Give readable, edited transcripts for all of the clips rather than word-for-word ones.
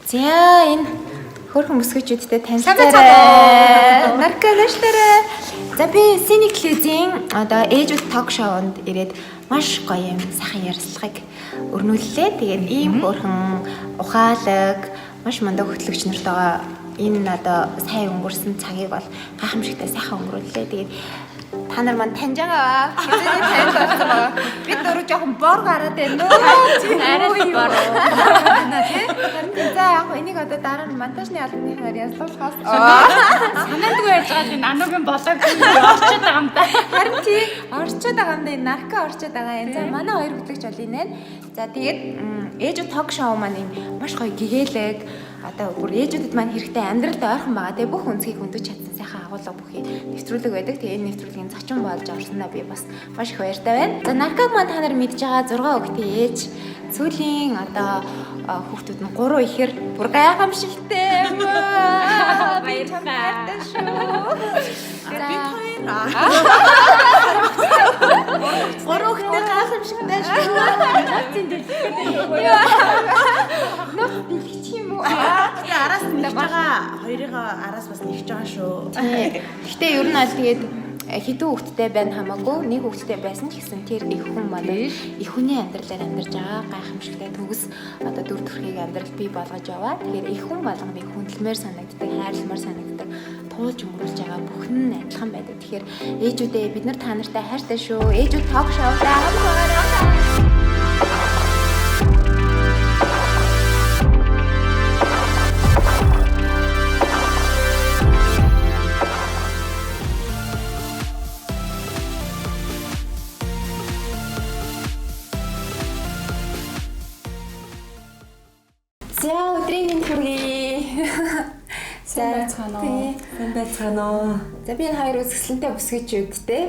За энэ хөөрхөн бүсгүйчүүдтэй танилцаарай. Нарколоштараа. За би Cynic-ийн одоо ээжүүд ток шоунд ирээд маш гоё юм сайхан ярилцлагыг өрнүүллээ. Тэгээд ийм хөөрхөн ухаалаг, маш мундаг хөтлөгч нартайгаа энэ одоо сайн өнгөрсөн цагийг бол гайхамшигтай сайхан өнгөрүүллээ. Тэгээд та нар мань таньж байгаа. Хэзээ танд болсон байгаа. Бид дөрөв жоохон бор гараад байна нөө. Арай бор. За яг энийг одоо дараа нь монтажны албаныхаар яллуулахаас санаандгүй яаж байгаа тийм анугийн болоог орчод байгаа юм да. харин тий орчод байгаа юм да. Нарко орчод байгаа юм. За манай хоёр хөтлөгч бол энэ. За тэгээд ээжүүд ток шоу маань юм маш гоё гэгээлэг одоо бүр ээжүүдэд маань хэрэгтэй амьдралд ойрхон байгаа. Тэгээ бүх өнцгийг хөндөж чадсан сайхан агуулга бүхий нэвтрүүлэг байдаг. Тэгээ энэ нэвтрүүлгийн зочин болж орсондоо би бас маш их баяртай байна. За нарког маань та нар мэдж байгаа 6 хүүхдийн ээж. Сүүлийн одоо хүүхдүүд нь 3 ихэр бүр гайхамшигтай юм аа. Баяртай шүү. За бид хоёр Гурванхтай гайхамшигтай шүү. Нөө бэлгч юм уу? тэгээ араас нь нэгж байгаа. Хоёрыгоо араас бас нэгж байгаа шүү. Гэхдээ ер нь аль тэгээд хэдэн хүүхэдтэй байна хамаагүй нэг хүүхэдтэй байсан ч гэсэн тэр их хүн манай их хүний амьдралаар амьдарч байгаа гайхамшигтай төгс одоо дүр төрхийг амьдрал бий болгож яваа. Тэгэхээр их хүн болгоныг хүндэлмээр санагддаг, хайрламар санагддаг, туулж өнгөрүүлж байгаа бүхэн нь адилхан байдаг. Тэгэхээр ээжүүдээ бид нар та нартай хайртай шүү. Ээжүүд ток шоутай хамт байгаарай. За өдрийн мэнд хүргэе. Сайн байцгаана уу? Сайн байцгаана уу? За би энэ хоёр үсгэлэнтэй бүсгүйчүүдтэй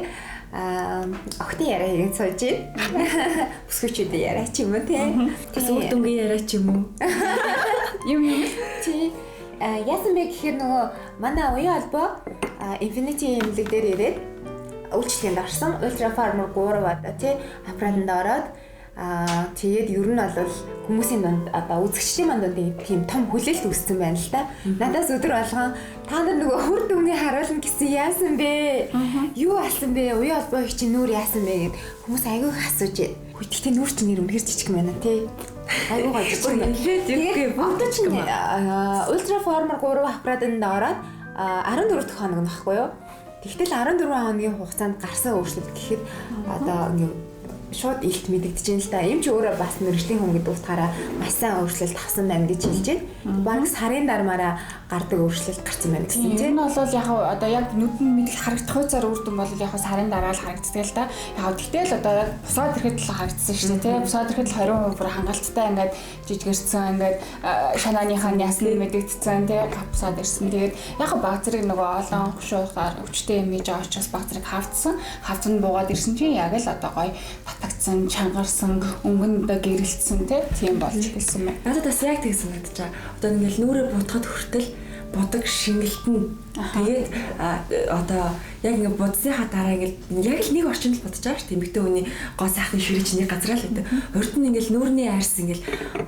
охтын яриа хийгээд сууж байна. Бүсгүйчүүдийн яриа ч юм уу те. Бас үр дүнгийн яриа ч юм уу? Юм Тий. Яасан бэ гэхээр нөгөө манай уян албаа Infinity эмнэлэг дээр ирээд үйлчлэгэнд орсон. Ultra Farmer 3 бада тий аппаратанд ороод тэгээд ер нь бол хүмүүсийн дунд одоо үзэгчдийн дунд тийм том хүлээлт үүссэн байна л да. Надаас өдөр болгон та нар нөгөө хүр дүнгийн харуулна гэсэн яасан бэ? Юу алсан бэ? Уян албагийн чинь нүур яасан бэ гэд хүмүүс айгүй их асууж байна. Гэхдээ нүур чинь нэр үнэхэр жижиг юм байна тий. Айгүй гоё жижиг юм. Тэгээд бүгд чинь Ultra Farmer 3 аппаратанд ороод 14 дахь хоног нь баггүй юу? Тэгтэл 14 хоногийн хугацаанд гарсан өөрчлөлт гэхэд одоо шууд илт мэдэгдэж байна л да. Им ч өөрөө бас мэрэгжлийн хүн гэдэг утгаараа маш сайн өөрчлөлт авсан байна гэж хэлж байна. Бараг сарын дармаараа гардаг өөрчлөлт гарсан байна гэсэн тийм. Энэ бол яг одоо яг нүдэн мэдл харагдах хуйцаар үр дүн бол яг сарын дараа л харагддаг л да. Яг тэгтэл одоо бусаад ирэхэд л харагдсан шүү дээ тийм. Бусаад ирэхэд л 20% бүр хангалттай ингээд жижигэрсэн ингээд шанааныхаа ясны мэдэгдсэн тийм. Бусаад ирсэн. Тэгээд яг баг зэрэг нөгөө олон хөшөөхөр өвчтэй юм хийж байгаа учраас баг зэрэг хавцсан буугаад ирсэн чинь яг л одоо гоё батгцсан, чангарсан, өнгөндөө гэрэлтсэн тийм болж хэлсэн байна. Надад бас яг тийм санагдаж байгаа. Одоо ингээл нүрээ бутахад хүртэл будаг шингэлтэн. Тэгээд одоо яг ингээд будсныхаа дараа ингээд яг л нэг орчинд л бодож байгаа шүү дээ. Эмэгтэй хүний гоо сайхны ширээч нэг газараа л байдаг. Урд нь ингээд нүрний арьс ингээд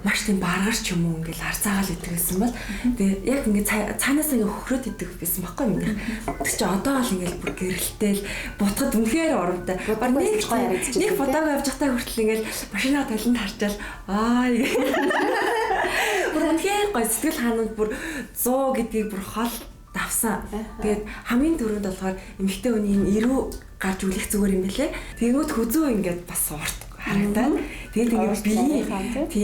маш тийм баргарч юм уу ингээд арцаагаал идэг гэсэн бол тэгээд яг ингээд цаанаас ингээд хөхрөөд идэг байсан байхгүй юм даа. Тэг чи одоо л ингээд бүр гэрэлтэл бутахад үнэхээр урамтай. Баг нэг гоё яригдчих. Нэг фотог авч захтай хүртэл ингээд машинаа талент харчаал бүр үнэхээр гоё сэтгэл ханаад бүр 100 гэдгийг бүр хол давсан. Тэгээд хамгийн түрүүнд болохоор эмэгтэй хүний энэ ирүү гарч үлэх зүгээр юм бэлээ. Тэгвэл хүзөө ингээд бас урт харагдаад. Тэгээд ингээд би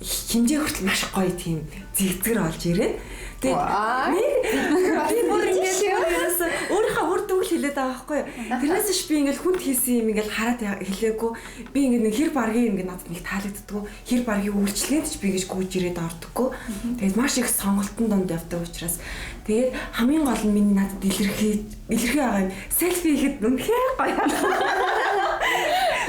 хэмжээ хүртэл маш гоё тийм зэгзгэр олж ирээ. Тэгээд би бүр ингээд өөрийнхөө үр дүнг хэлээд байгаа байхгүй юу. Тэрнээс ш би ингээд хүнд хийсэн юм ингээд хараад хэлээгүй. Би ингээд нэг хэр баргийн ингээд надад нэг таалагддаггүй. Хэр баргийн үйлчлэгэнд ч би гэж гүйж ирээд ордоггүй. Тэгээд маш их сонголтын донд явдаг учраас тэгээд хамгийн гол нь миний надад илэрхий байгаа юм. Селфи хийхэд үнэхээр гоё.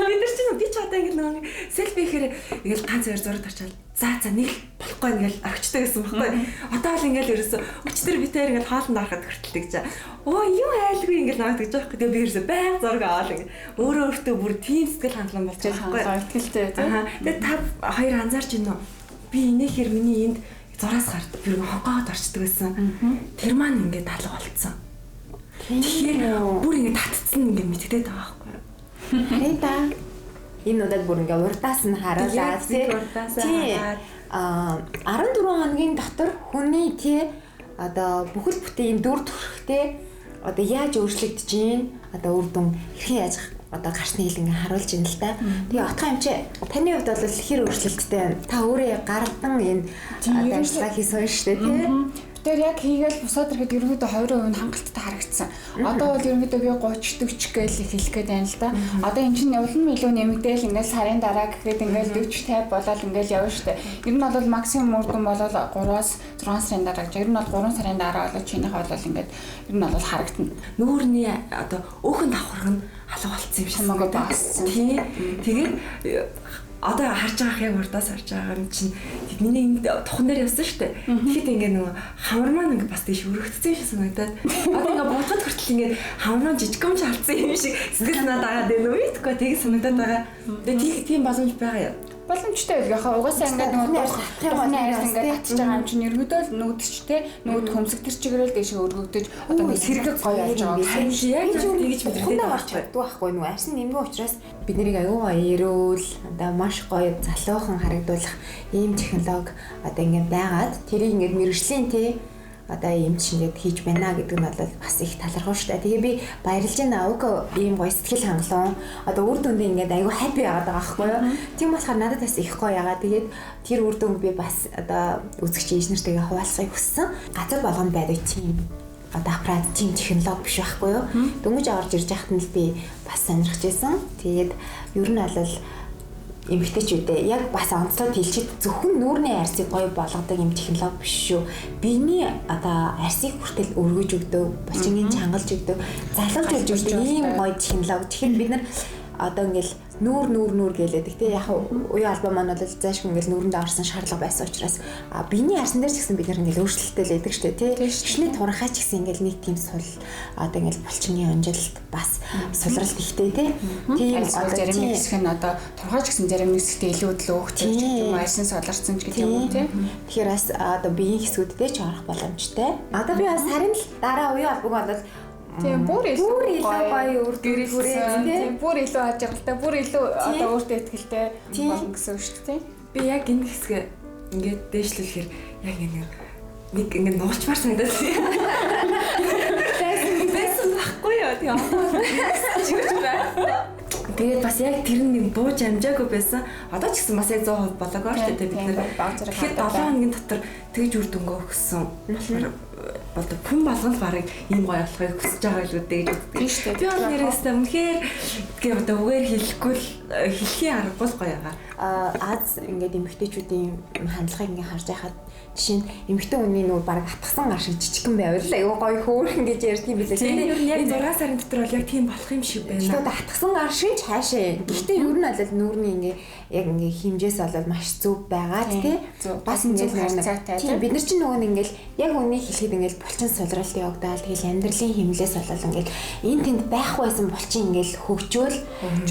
Бид нар чинь би ч одоо ингээд нэг селфи хийхээр ингээд ганц хоёр зураг тарчаал. За нэг болохгүй ингээл орчтой гэсэн баггүй. Одоо л ингээл ерөөсө өчтөр битээр ингээл хаалт нарахад хүртэлдэг чаа. Оо юу айлгүй ингээл наваад гэж байгаа. Тэгээ би ерөөсө байнга зураг аваад ингээл өөрөө өөртөө бүр тийм сэтгэл хангалуун болж байгаа байхгүй. Итгэлтэй тийм. Тэгээ та хоёр анзаарч байна уу? Би инээхээр миний энд зураас гардаг. Би хонхоод орчдөг гэсэн. Тэр маань ингээд алга болцсон. Тэгэхээр бүр ингээд татцсан ингээд мэддэг байгаа байхгүй юу? Харин та энэ удаад бүр ингээд урдаас нь харуулаад тий 14 хоногийн дотор хүний тий одоо бүхэл бүтээн дүр төрхтэй одоо яаж өөрчлөгдөж гин одоо үр дүн хэрхэн яаж одоо гарсныг ингээ харуулж байна л да. Тэгээ отгоо юм чи таны хувьд бол хэр өөрчлөлттэй та өөрөө гардан энэ одоо ажиллагаа хийсэн шүү дээ тий. Тэр яг хийгээл бусаад ирэхэд ерөнхийдөө 20% нь хангалттай харагдсан. Одоо бол ерөнхийдөө би 30 40 гээл хэлэх гээд байна л да. Одоо эн чинь улам илүү нэмэгдээл ингээл сарын дараа гэхэд ингээл 40 50 болоод ингээл явна штэ. Ер нь бол максимум үр дүн болоод 3-аас 6 сарын дараа гэж. Ер нь бол 3 сарын дараа болоод чинийх бол ингээд ер нь бол харагдана. Нүүрний одоо өөхөн давхарх нь алга болцсон юм шиг хамаагүй бассан. Тий. Тэгээд одоо харж байгаа яг урдаас харж байгаа юм чинь миний энд тухан дээр явсан шүү дээ. Тэгэхэд ингээ нөгөө хамар маань ингээ бас тийш өргөгдсөн юм шиг санагдаад одоо ингээ бодоход хүртэл ингээ хамар маань жижигхэн ч алдсан юм шиг сэтгэл надад агаад байна уу гэдэггүй тэгээ санагдаад байгаа. Тэгээ тийм боломж байгаа юм. Боломжтой байл яхаа угаасаа ингээд нөгөө тухны арьс ингээд татчих байгаа юм чинь ерөөдөө л нүүдчтэй нүүд хөмсг тэр чигээрэл дэше өргөгдөж одоо нэг сэрэг гоё явж байгаа юм шиг яг тэгж мэдэрдэг гарч чаддаг байхгүй нөгөө арьс нь нэмгийн учраас бид нарыг аюу гоё эрүүл одоо маш гоё залуухан харагдуулах ийм технологи одоо ингээд байгаад тэрийг ингээд мэрэгжлийн тий одоо ийм ч ингээд хийж байна гэдэг нь бол бас их талархав шүү дээ. Тэгээ би баярлж байна. Уг ийм гоё сэтгэл хангалуун. Одоо үр дүндээ ингээд аюу хаппи яагаад байгаа байхгүй юу? Тийм болохоор надад бас их гоё яагаад тэгээд тэр үр дүнг би бас одоо үзэгч инженертэйгээ хуваалцахыг хүссэн. Газар болгонд байдаг тийм одоо аппарат тийм технологи биш байхгүй юу? Дөнгөж орж ирж байхад нь л би бас сонирхож байсан. Тэгээд ер нь бол эмэгтэйчүүдээ яг бас онцлог хэлчихэд зөвхөн нүүрний арьсыг гоё болгодог юм технологи биш шүү. Биений одоо арьсыг хүртэл өргөж өгдөг, булчингийн чангалж өгдөг, залгаж өгдөг ийм гоё технологи. Тэгэхээр бид нар одоо ингээл нүүр гэлээдэг тий яг уян албан маань бол заашгүй ингээл нүүрэндээ орсон шаардлага байсан учраас биений арсан дээр ч гэсэн бид нар ингээл өөрчлөлттэй л байдаг штэ тий шишний туранхай ч гэсэн ингээл нэг тийм сул одоо ингээл булчингийн амжилт бас сулралт ихтэй тий тийм одоо зарим хэсэг нь одоо туранхай ч гэсэн зарим хэсэгтээ илүү өглөөгч юм арсан солирцсон ч гэдэг юм тий тэгэхээр бас одоо биеийн хэсгүүдтэй ч орох боломжтой одоо би бас сарын л дараа уян албаг бол тийм бүр илүү гоё үр дүн хүрээ тийм бүр илүү ажиглалтай бүр илүү одоо өөртөө ихтэй болно гэсэн үг шүү дээ. Би яг энэ хэсгээ ингээд дээшлүүлэхээр яг нэг ингээд нуучмаар санагдаад байсан байхгүй юу тийм тэгээд бас яг тэр нэг бууж амжаагүй байсан. Одоо ч гэсэн бас яг 100% болоогүй шүү дээ бид нар. Тэгэхээр 7 хоногийн дотор тэгж үр дүнгөө өгсөн. Одоо хүн болгон барыг ийм гоё болохыг хүсэж байгаа л үүдээ гэж үздэг шүү дээ. Би бол нэрээсээ үнэхээр гээ одоо үгээр хэлэхгүй л хэлхийн аргагүй л гоё байгаа. Аз ингээд эмэгтэйчүүдийн хандлагыг ингээд харж байхад жишээ нь эмэгтэй хүний нүүр баг атгсан гар шиг жижигхэн байвал аюу гоё хөөрхөн гэж ярьдаг юм билээ. Тэгээд ер нь яг 6 сарын дотор бол яг тийм болох юм шиг байна. Тэгээд атгсан гар шиг хаашаа. Гэхдээ ер нь бол нүүрний ингээд яг ингээд хэмжээс бол маш зөв байгаа тий. Бас ингээд харьцаатай. Тийм бид нар чинь нөгөө нь ингээд яг үнийг хэлэхэд ингээд булчин сулралт явагдаад тэгэл амьдралын хэмнэлээс болол ингээд энэ тэнд байх байсан булчин ингээд хөгжөөл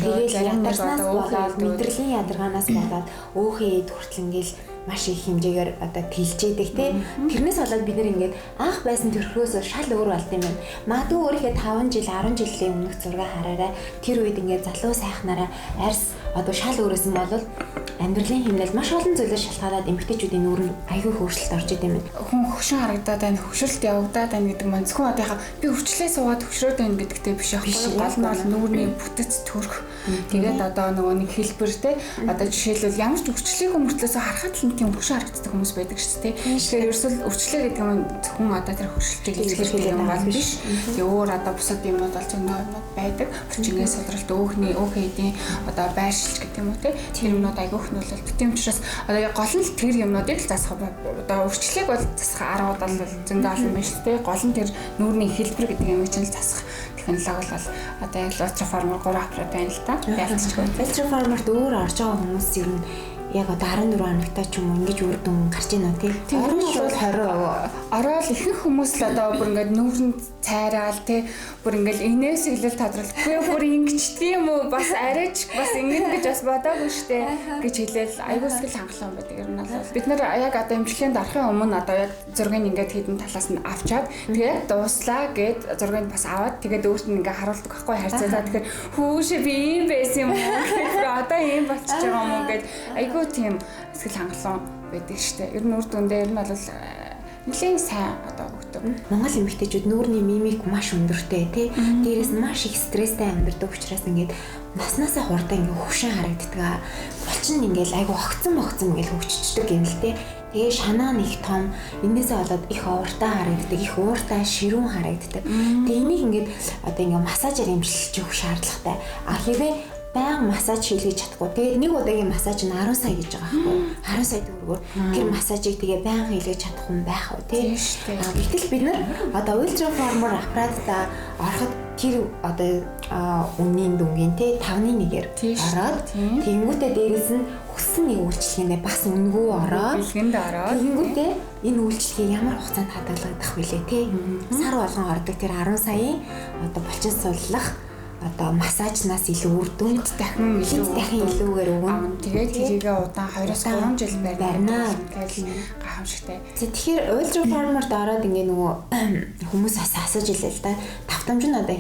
тэгэл ядарснаас болоод мэдрэлийн ядаргаанаас болоод өөхөө эд хүртэл ингээд маш их хэмжээгээр одоо тэлжээдэг тий. Тэрнээс болоод бид нэр ингээд анх байсан төрхөөс шал өөр болд юм байна. Магадгүй өөрийнхөө 5 жил 10 жилийн өмнөх зураг хараарай. Тэр үед ингээд залуу сайхнараа арьс одоо шал өөрөөсөн бол амьдралын хэмнэл маш олон зүйлээр шалтгаалаад эмэгтэйчүүдийн нүүр нь аягүй хөвгөлт орж идэм юм. Хүн хөвшин харагдаад байна, хөвшөлт явагдаад байна гэдэг маань зөвхөн одоо яхаа би өвчлээ суугаад хөвшрөөд байна гэдэгтэй биш аахгүй. Гол нь бол нүүрний бүтэц төрх. Тэгээд одоо нөгөө нэг хэлбэр те одоо жишээлбэл ямар ч өвчлийг өмөртлөөсөө харахад л тийм хөвшин харагддаг хүмүүс байдаг шүү дээ. Тэгэхээр ерөөсөл өвчлээ гэдэг нь зөвхөн одоо тэр хөвшөлтийг илэрхийлэх юм бол биш. Тэгээ өөр одоо бусад юмуд бол зөндөө байдаг. Булчингээс сулралт өөхний эдийн одоо байршилж гэдэг юм уу те. Тэр юмнууд айгүйх нь бол тийм учраас одоо гол нь тэр юмнуудыг л засах одоо өвчлийг бол засах аргууд бол зөндөө олон байна шүү дээ. Гол нь тэр нүүрний хэлбэр гэдэг юм чинь л засах технологи бол одоо яг ультрафармер 3 аппарат байна л та. Ялцчихгүй. Ультрафармерт өөр орж байгаа хүмүүс ер нь яг одоо 14 хоногтой ч юм уу ингэж үр дүн гарч ийн үү тий. Тэр нь бол ороод ихэнх хүмүүс л одоо бүр ингээд нүүрэнд цайраал тий бүр ингээд инээс илэл тодруулахгүй бүр ингэчдэг юм уу бас арайч бас ингэн гэж бас бодоогүй штэ гэж хэлээл аюул сэтгэл хангалуун байдаг. Ер нь бол бид нар яг одоо эмчилгээнд орохын өмнө одоо яг зургийг ингээд хідэн талаас нь авчаад тэгээд дууслаа гэд зургийг бас аваад тэгээд өөрт нь ингээд харуулдаг байхгүй харьцуулаад тэгэхээр хүүшээ би ийм байсан юм уу гэхээр одоо ийм болчихж байгаа юм уу гэд айгүй тийм сэтгэл хангалуун байдаг штэ. Ер нь үр дүндээ ер нь бол нэлийн сайн одоо өгдөг. Монгол эмэгтэйчүүд нүүрний мимик маш өндөртэй тий. Дээрээс нь маш их стресстэй амьдардаг учраас ингээд наснаасаа хурдан ингээд хөвшин харагддаг. Болчин ингээд айгу огцон ингээд хөвччихдэг юм л тий. Тэгээ шанаа нэг том энээсээ болоод их ууртай харагддаг, их ууртай ширүүн харагддаг. Тэгээ энийг ингээд одоо ингээд массажаар эмчилж өгөх шаардлагатай. Хэрвээ баян массаж хийлгэж чадахгүй. Тэгээд нэг удаагийн массаж нь 10 сая гэж байгаа байхгүй юу? 10 сая төгрөгөөр тэр массажийг тэгээ баян хийлгэж чадах юм байх уу тий? Гэтэл бид нар одоо ультраформер аппаратта ороход тэр одоо үнийн дүнгийн тий 5-1-ээр ороод тэнгүүтээ дээрээс нь хүссэн нэг үйлчлэгэндээ бас үнгүү ороод бэлгэнд ороод тэнгүүтээ энэ үйлчлэгийг ямар хугацаанд хадгалагдах вүлээ тий? Сар болгон ордог тэр 10 саяын одоо булчин суллах одоо массажнаас илүү үр дүн дахин илүүгээр өгнө. Тэгээд тэрийгээ удаан 2-3 жил барина гэж гайхамшигтай. Тэгэхээр ультраформерд ороод ингээ нөгөө хүмүүс асууж илээ л да. Давтамж нь одоо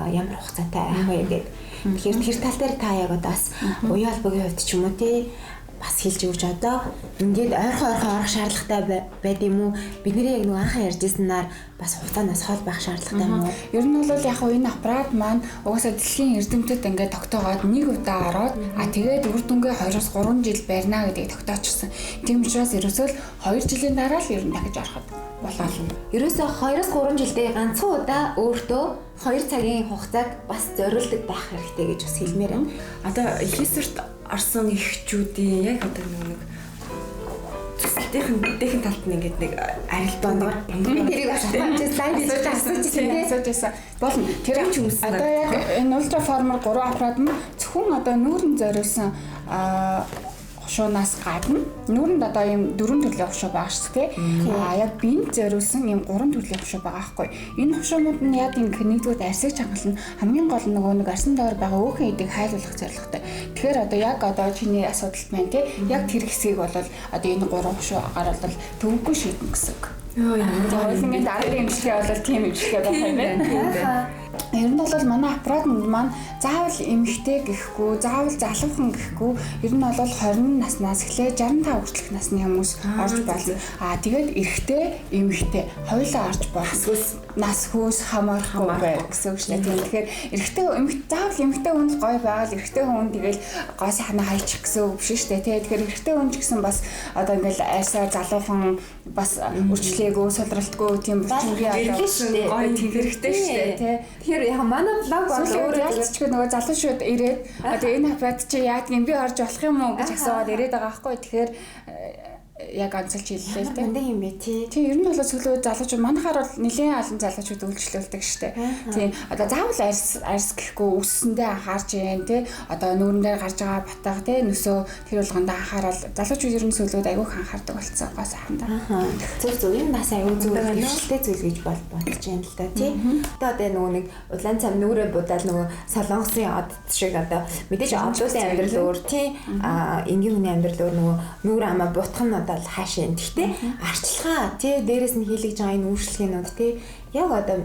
ямар хугацаатай байх вэ гэдэг. Тэгэхээр тэр тал дээр та яг одоо бас уян албагийн хувьд ч юм уу тий бас хэлж өгч одоо ингээд ойрхон орох шаардлагатай байд юм уу? Бидний яг нэг анхан ярьжсэнээр бас хугацаанаас хол байх шаардлагатай юм уу? Ер нь бол яг энэ аппарат маань угаасаа дэлхийн эрдэмтэд ингээд тогтоогоод нэг удаа ороод тэгээд үр дүнгээ 2-3 жил барина гэдгийг тогтоочсон. Тийм учраас ерөөсөө 2 жилийн дараа л ер нь дахиж ороход болоо. Ерөөсөө 2-3 жилдээ ганцхан удаа өөртөө 2 цагийн хугацааг бас зориулдаг байх хэрэгтэй гэж бас хэлмээр байна. Одоо ихээсэрт орсон эхчүүдийн яг одоо нэг цэцлтийн талд нь ингээд нэг арилбаанаар тэрийг асууж болно. Тэр одоо яг энэ ультраформер 3 аппарат нь зөвхөн одоо нүүрэн зориулсан хушуунаас гадна нүүрэнд одоо ийм 4 төрлийн хушуу байгаа шүү дээ. Яг биед зориулсан ийм 3 төрлийн хушуу байгаа байхгүй. Энэ хушуунууд нь яг ингэ нэгдүгээр арсыг чангална. Хамгийн гол нөгөө нэг арсан доор байгаа өөхөн эдийг хайлуулах зорилготой. Тэгэхээр одоо яг одоо чиний асуудалт маань тий яг тэр хэсгийг бол одоо энэ 3 хушуугаар бол төвөггүй шийднэ гэсэн үг. Хоёулангийн дараагийн эмчилгээ бол тийм эмчилгээ байх юм байна. Ер нь бол манай аппарат маань заавал эмэгтэй гэхгүй, заавал залуухан гэхгүй, ер нь бол 20 наснаас эхлээ 65 хүртэлх насны хүмүүс орж болно. Тэгээд эрэгтэй, эмэгтэй хоёулаа орж болно. Нас хөөс хамаарахгүй байх гэсэн үг шүү дээ. Тэгэхээр эрэгтэй, заавал эмэгтэй хүн л гоё байгаад эрэгтэй хүн тэгэл гоо сайхнаа хайчих гэсэн үг биш шүү дээ. Тэгэхээр эрэгтэй хүн ч гэсэн бас одоо ингээл айсаа залуухан бас үрчлээгүй, сулралтгүй тийм бүчингийн гоё тийм хэрэгтэй шүү дээ. Тэгэхээр яг манай блог бол өөрөө ялцчихгүй нөгөө залуучууд ирээд одоо энэ аппарат чи яадаг юм би орж болох юм уу гэж асууад ирээд байгаа байхгүй. Тэгэхээр яг онцолж хэллээ л дээ. Мэндэг юм бэ тий. Тийм ер нь бол зөвлөө залуучууд манайхаар бол нэлээд олон залуучууд үйлчлүүлдэг штэ. Тийм одоо заавал арьс гэхгүй өссөндөө анхаарч юм тий. Одоо нүүрэн дээр гарч байгаа батга тий нөсөө тэр болгонд анхаарал залуучууд ер нь зөвлөд аягүй анхаардаг болцсон гоо сайхан да. Зөв энэ бас аягүй зөв хэрэгтэй зүйл гэж бодож юм л да тий. Одоо нөгөө нэг улаан цам нүрээ будаал нөгөө солонгосын од шиг одоо мэдээж одлуулын амьдрал өөр тий. Энгийн хүний амьдрал өөр нөгөө нүур амаа бутах нь бол хаашаа. Гэхдээ арчилгаа тий дээрээс нь хийлгэж байгаа энэ үйлчлэгнүүд тий яг одоо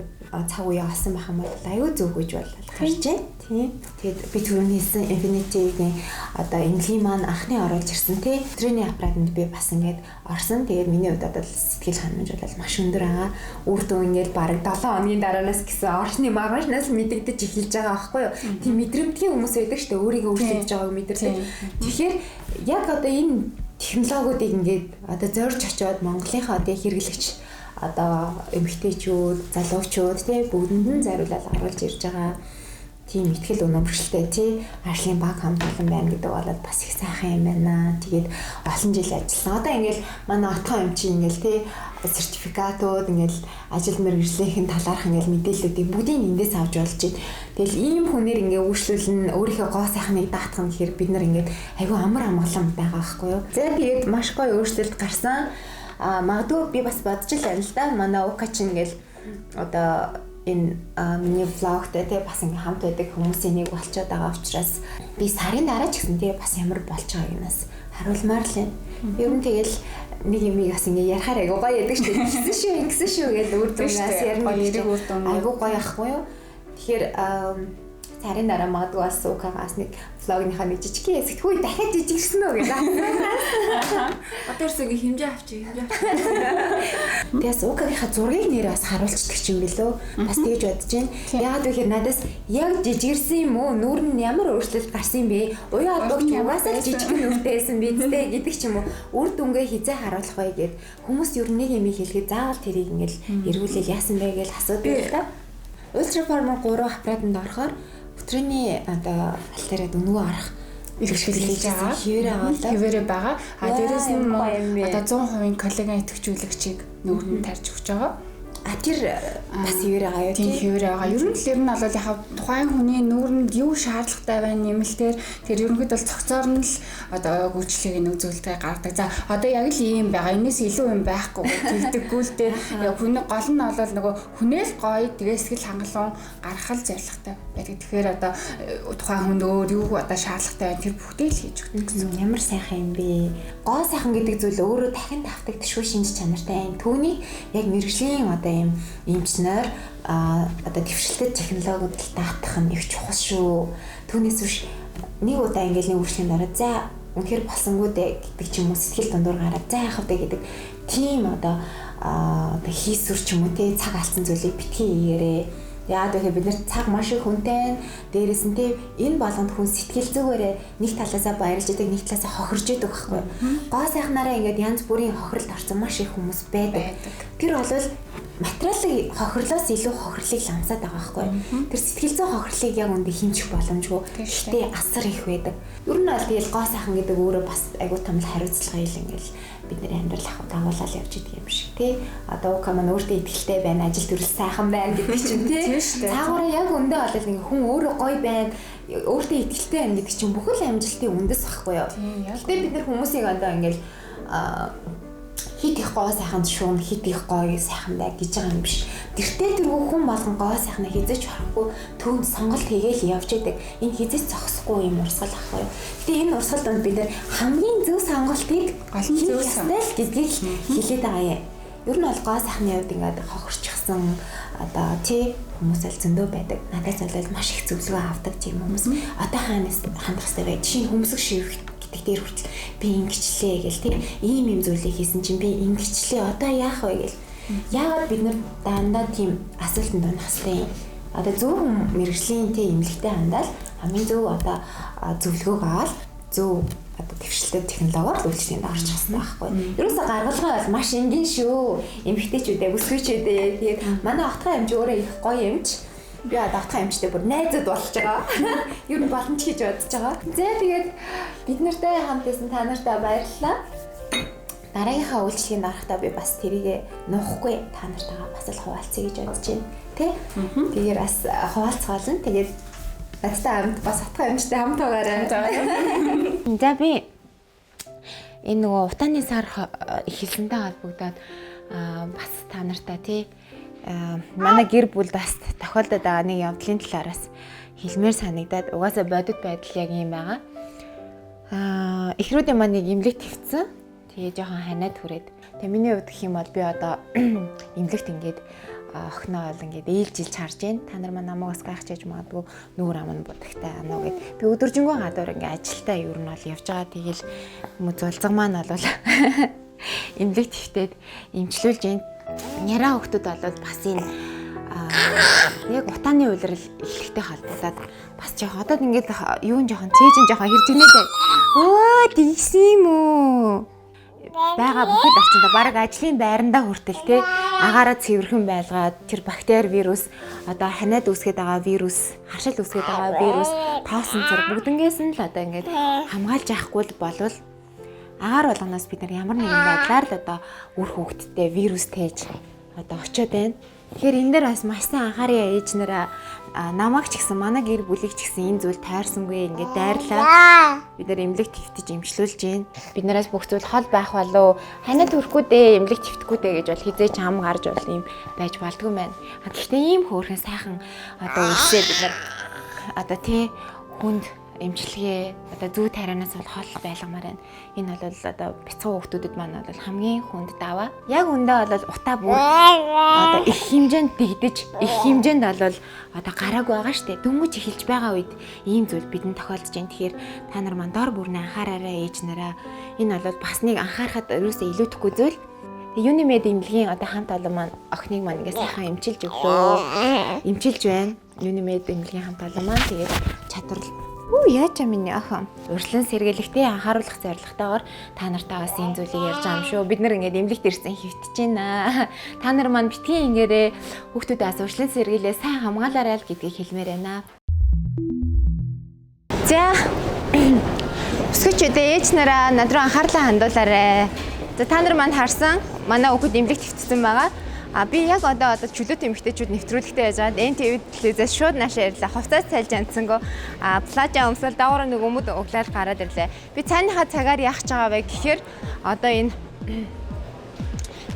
цаг үе олсон байх юм бол аюу зөв гэж бол харж байна тий. Тэгээд би түрүүний хэлсэн Infinity-гийн одоо энгийн маань анхны оруулж ирсэн тий тренинг аппаратанд би бас ингээд орсон. Тэгээд миний хувьд одоо сэтгэл ханамж бол маш өндөр байгаа. Үр дүн ингээд бараг 7 хоногийн дараанаас гэсэн орчны маргаашнаас мэдэгдэж эхэлж байгаа байхгүй юу. Тийм мэдрэмтгий хүмүүс байдаг шүү дээ. Өөрийгөө өөрчлөж байгааг мэдэрдэг. Тэгэхээр яг одоо энэ технологиудыг ингээд одоо зорж очиод Монголынхаа одоо хэрэглэгч одоо эмэгтэйчүүд, залуучууд тий бүгдэнд нь зариулаад оруулж ирж байгаа тийм ихтгэл өнөмөрчлөлтэй тий ажлын баг хамт олон байна гэдэг бол бас их сайхан юм байна. Тэгээд олон жил ажилласан. Одоо ингээд манай отгоо эмчийн ингээд тий сертификатууд ингээд ажил мэргэжлийнхэн талаарх ингээд мэдээллүүдийг бүгдийг эндээс авч болж байна. Тэгэл ийм хүнээр ингээд үйлчлүүлэн өөрийнхөө гоо сайхныг даатгах гэхээр бид нар ингээд айгүй амар амгалан байгаа байхгүй юу. За тэгээд маш гоё өөрчлөлт гарсан. магадгүй би бас бодож л байна л да. Манай Ука ч ингээл одоо энэ миний влогтой тий бас ингээм хамт байдаг хүмүүсийн нэг болчиход байгаа учраас би сарын дараа ч гэсэн тий бас ямар болж байгааг нас харуулмаар л юм. Ер нь тэгэл нэг юм бас ингээ ярахаар айгуу гоё яадаг шүү дээ. Ингэсэн шүү гэж үр дүнгаас ярина. Айгуу гоё ахгүй юу? Тэгэхээр сарын дараа магадгүй бас Укагаас нэг влогынхаа нэг жижиг хэсэгт хүү дахиад жижигсэн үү гэж аа. Одоо ерөөсөө ингээ хэмжээ авчи. Тэгээс Укагийнхаа зургийг нэр бас харуулцдаг юм билүү. Бас тэгж бодож байна. Яагаад гэхээр надаас яг жижигэрсэн юм уу? Нүүр нь ямар өөрчлөлт гарсан юм бэ? Уян албагч угаасаа жижиг нүртэйсэн бидтэй гэдэг ч юм уу. Үр дүнгээ хизээ харуулах бай гэд хүмүүс ер нь нэг юм хэлгээд заавал тэрийг ингээл эргүүлэл яасан бэ гэж асуудаг л та. Ultra Farmer 3 аппаратанд орохоор өтрөний одоо альтерад өнгөө арах илэрхийлж байгаа. Хിവэрэ байгаа. Дээрээс нь одоо 100% коллаген идэвхжүүлэгчийг нүүрэн тарьж өгч байгаа. Тэр бас хിവэрэ байгаа юу? Тийм хിവэрэ байгаа. Ер нь л бол яг тухайн хүний нүүрэнд юу шаардлагатай байна нэмэлтээр тэр ерөнхийдөө бол цогцоор нь л одоо гүйцэлийг үзүүлэлтээ гаргадаг. За одоо яг л ийм байгаа. Энэс илүү юм байхгүй тэгдэггүй л дээ. Хүний гол нь бол нөгөө хүнээс гоё тэгээ сэтгэл хангалуун гаргах зорилготой байдаг. Тэгэхээр одоо тухайн хүнд өөр юу одоо шаардлагатай байна тэр бүгдийг л хийж өгдөг гэсэн. Ямар сайхан юм бэ? Гоо сайхан гэдэг зүйл өөрөө дахин давтагдчихгүй шинж чанартай юм. Түүнийг яг мэрэгжлийн одоо ийм эмчнэр одоо дэвшилтэд технологиуд даатах нь их чухал шүү. Түүнээс биш нэг удаа ингээл нэг үржлийн дараа за үнэхээр болсонгүй дээ гэдэг ч юм уу сэтгэл дундуур гараад за яах вэ гэдэг тийм одоо хийсвэр ч юм уу те цаг алдсан зүйлийг битгий ийгээрээ. Яагаад гэвэл бид нар цаг маш их хүнтэй дээрээс нь те энэ болгонд хүн сэтгэл зүгээрээ нэг талаасаа баярлж идэг нэг талаасаа хохирж идэг байхгүй. Гоо сайхнаараа ингээд янз бүрийн хохиролд орсон маш их хүмүүс байдаг. Тэр бол материалын хохирлоос илүү хохирлыг ламсаад байгаа байхгүй. Тэр сэтгэл зүйн хохирлыг яг үндэ хэмжих боломжгүй. Гэхдээ асар их байдаг. Ер нь бол тэгэл гоо сайхан гэдэг өөрөө бас айгуу том хариуцлага ил ингээл бидний амьдрал дагуулаад явж идэг юм шиг тий. Одоо Укаман өөртөө итгэлтэй байна, ажил төрөл сайхан байна гэдэг чинь тий. Цаагаараа яг үндэ болол ингээ хүн өөрөө гоё байна, өөртөө итгэлтэй байна гэдэг чинь бүхэл амжилтын үндэс байхгүй юу. Гэтэ бид нар хүмүүсийг одоо ингээл хит их гоо сайхан шуун хит их гоё сайхан бай гэж байгаа юм биш. Тэртээ тэргүй хүн болгон гоо сайхнаа хизэж харахгүй төвд сонголт хийгээл явж идэг. Энэ хизэж зогсохгүй юм урсгал ахгүй. Гэтэ энэ урсгал донд бид хамгийн зөв сонголтыг олон зөв санал гэдгийг хэлээд байгаа юм. Ер нь бол гоо сайхны хувьд ингээд хохирчсан одоо тий хүмүүс аль зөндөө байдаг. Надад зөвлөл маш их зөвлөгөө авдаг тийм хүмүүс. Одоо хаанаас хандах хэрэгтэй вэ? Жишээ нь хүмүүсийг шивэх дээр хүртэл би ингэчлээ гэл тийм ийм юм зүйлийг хийсэн чинь би ингэчлээ одоо яах вэ гэл яагаад бид нар дандаа тийм асуултанд унах хэрэгтэй юм одоо зөв мэрэгжлийн тийм эмнэлэгтэй хандаад хамгийн зөв одоо зөвлөгөөг аваад зөв одоо дэвшилтэд технологиор үйлчлэгэнд орж чадсан байхгүй. Ерөөсө гаргалгаа бол маш энгийн шүү. Эмэгтэйчүүдээ бүсгүйчүүдээ тэгээд манай ахтгай эмч өөрөө их гоё эмч. Би ахтгай эмчтэй бүр найзууд болж байгаа. Ер нь боломж хийж бодож байгаа. За тэгээд бид нартай хамт байсан та нартай баярлалаа. Дараагийнхаа үйлчлэгэнд орохдоо би бас тэрийг нуухгүй та нартайгаа бас л хуваалцъя гэж бодож байна. Тэ? Тэгээд бас хуваалцгаална. Тэгээд Аттай хамт бас атгай эмчтэй хамт байгаарай. За би энэ нөгөө утааны сар эхэлсэнтэй холбогдоод бас та нартай тий манай гэр бүлд бас тохиолдоод байгаа нэг явдлын талаараас хэлмээр санагдаад угаасаа бодит байдал яг юм байгаа. Эхрүүдийн маань нэг имлэг твцсэн. Тэгээ жоохон ханаад хүрээд. Тэгээ миний хувьд гэх юм бол би одоо имлэгт ингээд охиноо бол ингээд ээлжилж харж байна. Та нар маань намайг бас гайхчихж магадгүй нүүр аман будагтай анаа гэд. Би өдөржингөө гадуур ингээд ажилдаа ер нь бол явж байгаа. Тэгээл зулцаг маань бол имлэг твтээд имчлүүлж байна. Яраа хүмүүс бол бас энэ яг утааны уйлрал эхлэхтэй холбогдоод бас жоох одоо ингээд юун жоохон цээжин жоохон хэржигнээд өө тийсэн юм уу байгаа бүхэд орчинд баг ажлын байрандаа хүртэл те агаараа цэвэрхэн байлгаад тэр бактери вирус одоо ханиад үүсгээд байгаа вирус харшил үүсгээд байгаа вирус тоосон зэрэг бүгднгээс нь л одоо ингээд хамгаалж яахгүй болвол агаар болгоноос бид нар ямар нэгэн байдлаар л одоо үр хөвгтдээ вирус тээж одоо очиод байна. Тэгэхээр энэ дээр бас маш сайн анхаараа ээж нараа намайг ч гэсэн манай гэр бүлийг ч гэсэн энэ зүйл тайрсангүй ингээд дайрлаа. Бид нэр эмнэлэг твтэж имжлүүлж байна. Бид нараас бүх зүйл хол байх болов. Ханаад хүрхгүй дээ, эмнэлэг твтгэхгүй дээ гэж бол хизээч ам гарч бол юм байж болдгүй байна. Гэхдээ ийм хөөрхөн сайхан одоо үлсээ бид нар одоо тий хүнд эмчилгээ одоо зүү тарианаас бол хол байлгамаар байна. Энэ бол одоо бяцхан хүүхдүүдэд маань бол хамгийн хүнд даваа. Яг үндэ бол утаа бүр одоо их хэмжээнд дэгдэж, их хэмжээнд бол одоо гарааг байгаа штэ. Дөнгөж эхэлж байгаа үед ийм зүйл бидэнд тохиолдож байна. Тэгэхээр та нар маань дор бүрнээ анхаараарай ээж нараа. Энэ бол бас нэг анхаарахад ерөөсөө илүүдэхгүй зүйл. Юнимед эмнэлгийн одоо хамт олон маань охиныг маань ингээ сайхан эмчилж өглөө. Эмчилж байна. Юнимед эмнэлгийн хамт олон маань тэгээд чадвар яаж юм миний охин урьдчилан сэргийлэхтэй анхааруулах зорилготойгоор та нартаа бас энэ зүйлийг ярьж байгаа юм шүү. Бид нар ингээд эмнэлэгт ирсэн хөвтөж байна. Та нар маань битгий ингээрээ хүүхдүүдээс урьдчилан сэргийлээ сайн хамгаалаарай л гэдгийг хэлмээр байна. За өсгөчүүд ээж нараа над руу анхаарлаа хандуулаарай. За та нар маань харсан манай хүүхэд эмнэлэгт хөвтсөн байгаа. Би яг одоо чөлөөт эмэгтэйчүүд нэвтрүүлэгтэй байж байгаа. NTV телевизээс шууд наашаа ирлээ. Хувцас цайлж амтсангүй. Плажа өмсөл даавар нэг өмд углаад гараад ирлээ. Би цааныхаа цагаар яах ч байгаа вэ гэхээр одоо энэ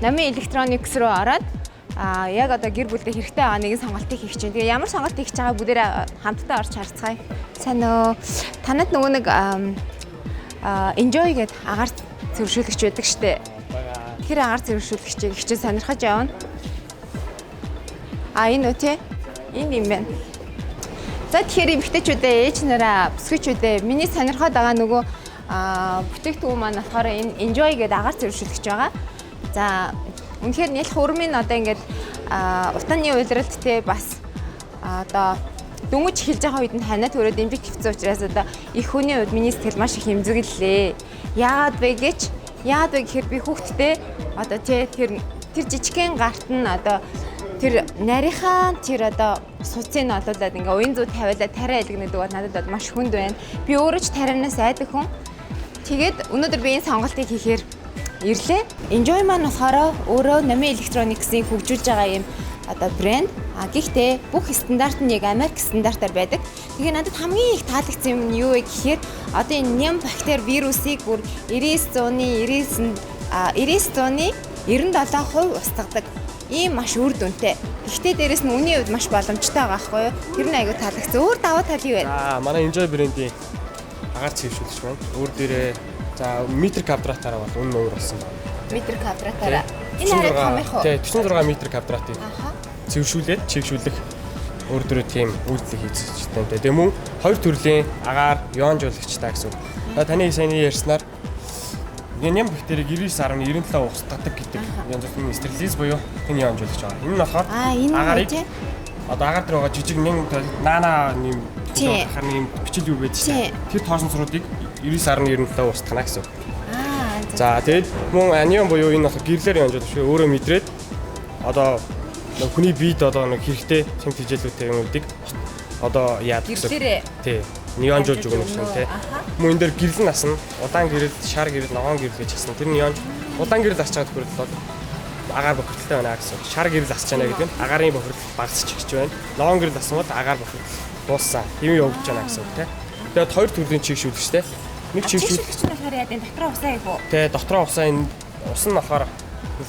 намын электроникс руу ороод яг одоо гэр бүлдээ хэрэгтэй байгаа нэгэн сонголтыг хийх чинь. Тэгээ ямар сонголт хийж байгаа бүгдээрээ хамтдаа орж харцгаая. Сайн уу? Танад нөгөө нэг enjoy гэдэг агаар зөвшөөрлөгч байдаг штэ. Тэр агаар зөвшөөрлөгчийг хичээл сонирхож явна. Энэ үтэй. Энэ юм байна. За тэгэхээр эмэгтэйчүүдээ ээж нараа бүсгүйчүүдээ миний сонирхоод байгаа нөгөө бүтээгдэхүүн маань болохоор энэ enjoy гэдэг агаар зөвшөөрлөгч байгаа. За үнэхээр нэлэх өрмийн одоо ингээд утааны уйлралт те бас одоо дөнгөж эхэлж байгаа үед нь ханаад өрөөд эмбик твцсэн учраас одоо их хүний үед миний сэтгэл маш их хэмзэглэлээ. Яагаад вэ гэхээр би хүүхдтэй одоо тэр жижигхэн гарт нь одоо тэр нарийнхаа тэр одоо суцыг нь олуулаад ингээ уян зүү тавиалаад тариа илгэнэдэг бол надад бол маш хүнд байна. Би өөрөө ч тарианаас айдаг хүн. Тэгээд өнөөдөр би энэ сонголтыг хийхээр ирлээ. Enjoy маань болохоор өөрөө намын электрониксыг хөгжүүлж байгаа юм одоо брэнд. Гэхдээ бүх стандарт нь яг Америк стандартаар байдаг. Тэгээ надад хамгийн их таалагдсан юм нь юу вэ гэхээр одоо энэ ням бактери вирусыг бүр 99.97% устгадаг. Ийм маш үр дүнтэй. Гэхдээ дээрэс нь үний хувьд маш боломжтой байгаа байхгүй юу? Тэр нь айгүй таалагдсан. Өөр даваа тал юу вэ? Манай Enjoy брендийн агаар цэвэршүүлэгч байна. Өөр дээрээ за метр квадратаараа бол үнэн өөр болсон байна. Метр квадратаараа. Энэ арай том их уу? Тий, 46 метр квадратыг цэвэршүүлээд чигшүүлэх өөр дөрөө тийм үйлдэл хийж байна. Тэгээ мөн хоёр төрлийн агаар ионжуулагчтай гэсэн. Таны саяны ярьснаар ням бактерийг 99.97 устгадаг гэдэг ионжуулалтын стерилиз буюу энэ ионжуулагч байгаа. Энэ нь болохоор агарыг одоо агаар дээр байгаа жижиг ням наана нэм харны юм бичил юу байдаг шээ. Тэр тоосон суруудыг 99.97 устгана гэсэн. За тэгээд мөн анион буюу энэ болохоор гэрлэр ионжуулагч өөрөө мэдрээд одоо хүний биед одоо нэг хэрэгтэй цэм тижээлүүдтэй юм үүдэг одоо яадаг гэсэн. Тий. Неонжуулж өгнө гэсэн тий. Мөн энэ дээр гэрэл насна, удаан гэрэл, шар гэрэл, ногоон гэрэл гэж хэлсэн. Тэр неонж удаан гэрэл асч байгаа тохиолдолд бол агаар бохирдолтой байна гэсэн. Шар гэрэл асч байгаа гэдэг нь агарын бохирдол багасч гэж байна. Ногоон гэрэл ассан бол агаар бохирдол дууссан. Юм явагдаж байна гэсэн үг тий. Тэгээд хоёр төрлийн чигшүүлэгчтэй. Нэг чигшүүлэгч нь болохоор яа дотроо усаа их үү? Тий, дотроо усаа энэ ус нь болохоор